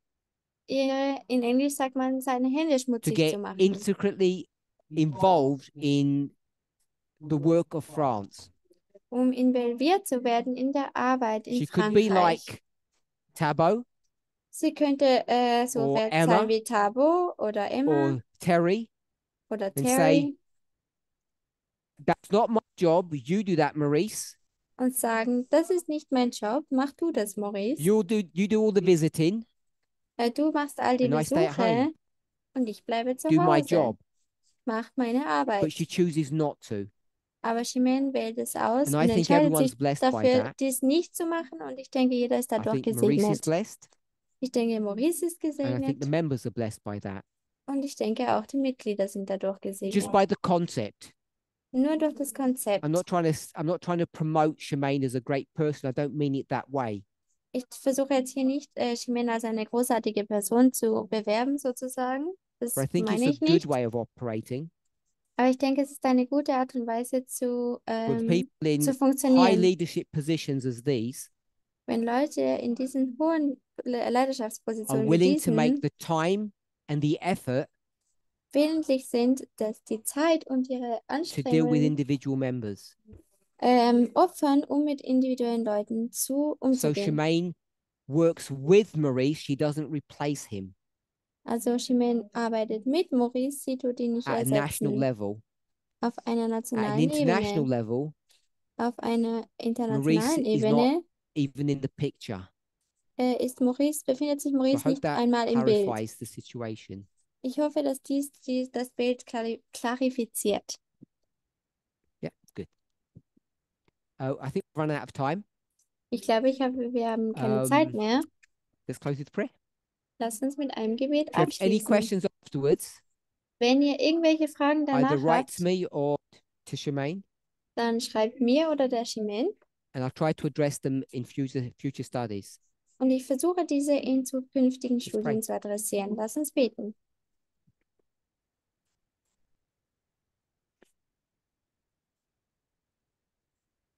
in Englisch sagt man, seine Hände to schmutzig get zu machen, intricately involved in the work of France. um involviert zu werden in der Arbeit in She could be Frankreich. like Tabo Sie könnte so or Emma sein wie Thabo oder Emma or Terry oder and say, Terry that's not my job. You do that, Maurice. und sagen, das ist nicht mein Job, mach du das, Maurice. You do all the visiting. Du machst all die And I stay at home. Besuche und ich bleibe zu Do my Hause, job. mach meine But Arbeit. she chooses not to. Aber Chimène wählt es aus And I und think entscheidet everyone's sich blessed by dafür, that. dies nicht zu machen und ich denke, jeder ist I dadurch think Maurice is gesegnet. blessed. Ich denke, Maurice ist And I think gesegnet the members are blessed by that. Und ich denke, auch die Mitglieder sind dadurch just gesegnet. by the concept. Nur durch das Konzept. I'm not trying to promote Shemaine as a great person. I don't mean it that way. Ich versuche jetzt hier nicht, Shimen als eine großartige Person zu bewerben, sozusagen. Das But I think it's meine a ich good nicht. way of operating. Aber ich denke, es ist eine gute Art und Weise With people in zu high funktionieren. leadership positions as these Wenn Leute in diesen hohen are Leidenschaftspositionen wie willing to make diesen the time and the effort willentlich sind, dass die Zeit und ihre to deal with Anstrengungen individual members. opfern, um mit individuellen Leuten So umzugehen. Shemaine works with Maurice. She doesn't replace him Also Shimen arbeitet mit Maurice, sie tut ihn nicht at a national ersetzen. level. Auf einer At an nationalen international Ebene. level, Auf einer Maurice internationalen is not Ebene even in the picture. befindet sich So I Maurice hope nicht that einmal im Bild. clarifies the situation. Ich hoffe, dass das Bild klarifiziert. Yeah, good. Oh, I think we've run out of time. Ich glaube, wir haben keine Zeit mehr. Let's close with prayer. Lasst uns mit einem Gebet If you have any abschließen. questions afterwards, Wenn ihr irgendwelche Fragen either danach write habt, to me or to Shemaine, dann schreibt mir oder der Shimen. and I'll try to address them in future studies. Und ich versuche, diese in zukünftigen Let's Studien pray. zu adressieren. Lass uns beten.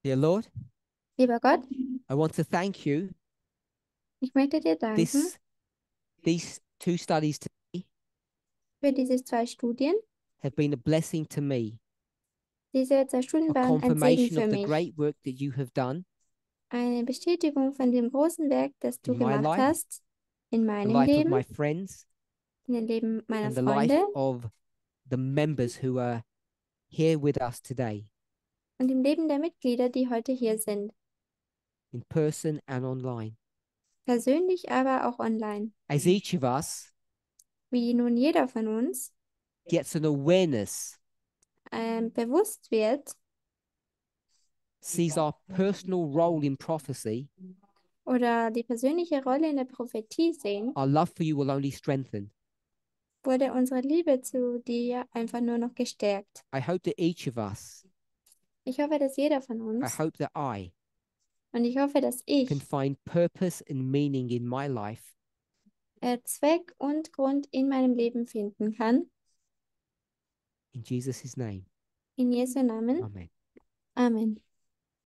Dear Lord, Lieber Gott, I want to thank you. ich möchte dir danken These two studies today für diese 2 Studien. have been a blessing to me, Diese 2 Studien a waren ein Segen confirmation für of the mich. great work that you have done Eine Bestätigung von dem großen Werk, das du in my gemacht life, hast, in the meinem life of Leben, my friends, in dem Leben meiner and the life Freunde of the members who are here with us today, und im Leben der Mitglieder, die heute hier sind. in person and online. Persönlich, aber auch online. As each of us Wie nun jeder von uns gets an awareness, bewusst wird sees our personal role in prophecy, oder die persönliche Rolle in der Prophetie sehen, our love for you will only strengthen. wurde unsere Liebe zu dir einfach nur noch gestärkt. I hope that each of us, Ich hoffe, dass jeder von I uns hope that I und ich hoffe, dass ich can find purpose and meaning in my life Zweck und Grund in meinem Leben finden kann. in Jesus' name. In Jesu Namen. Amen. Amen.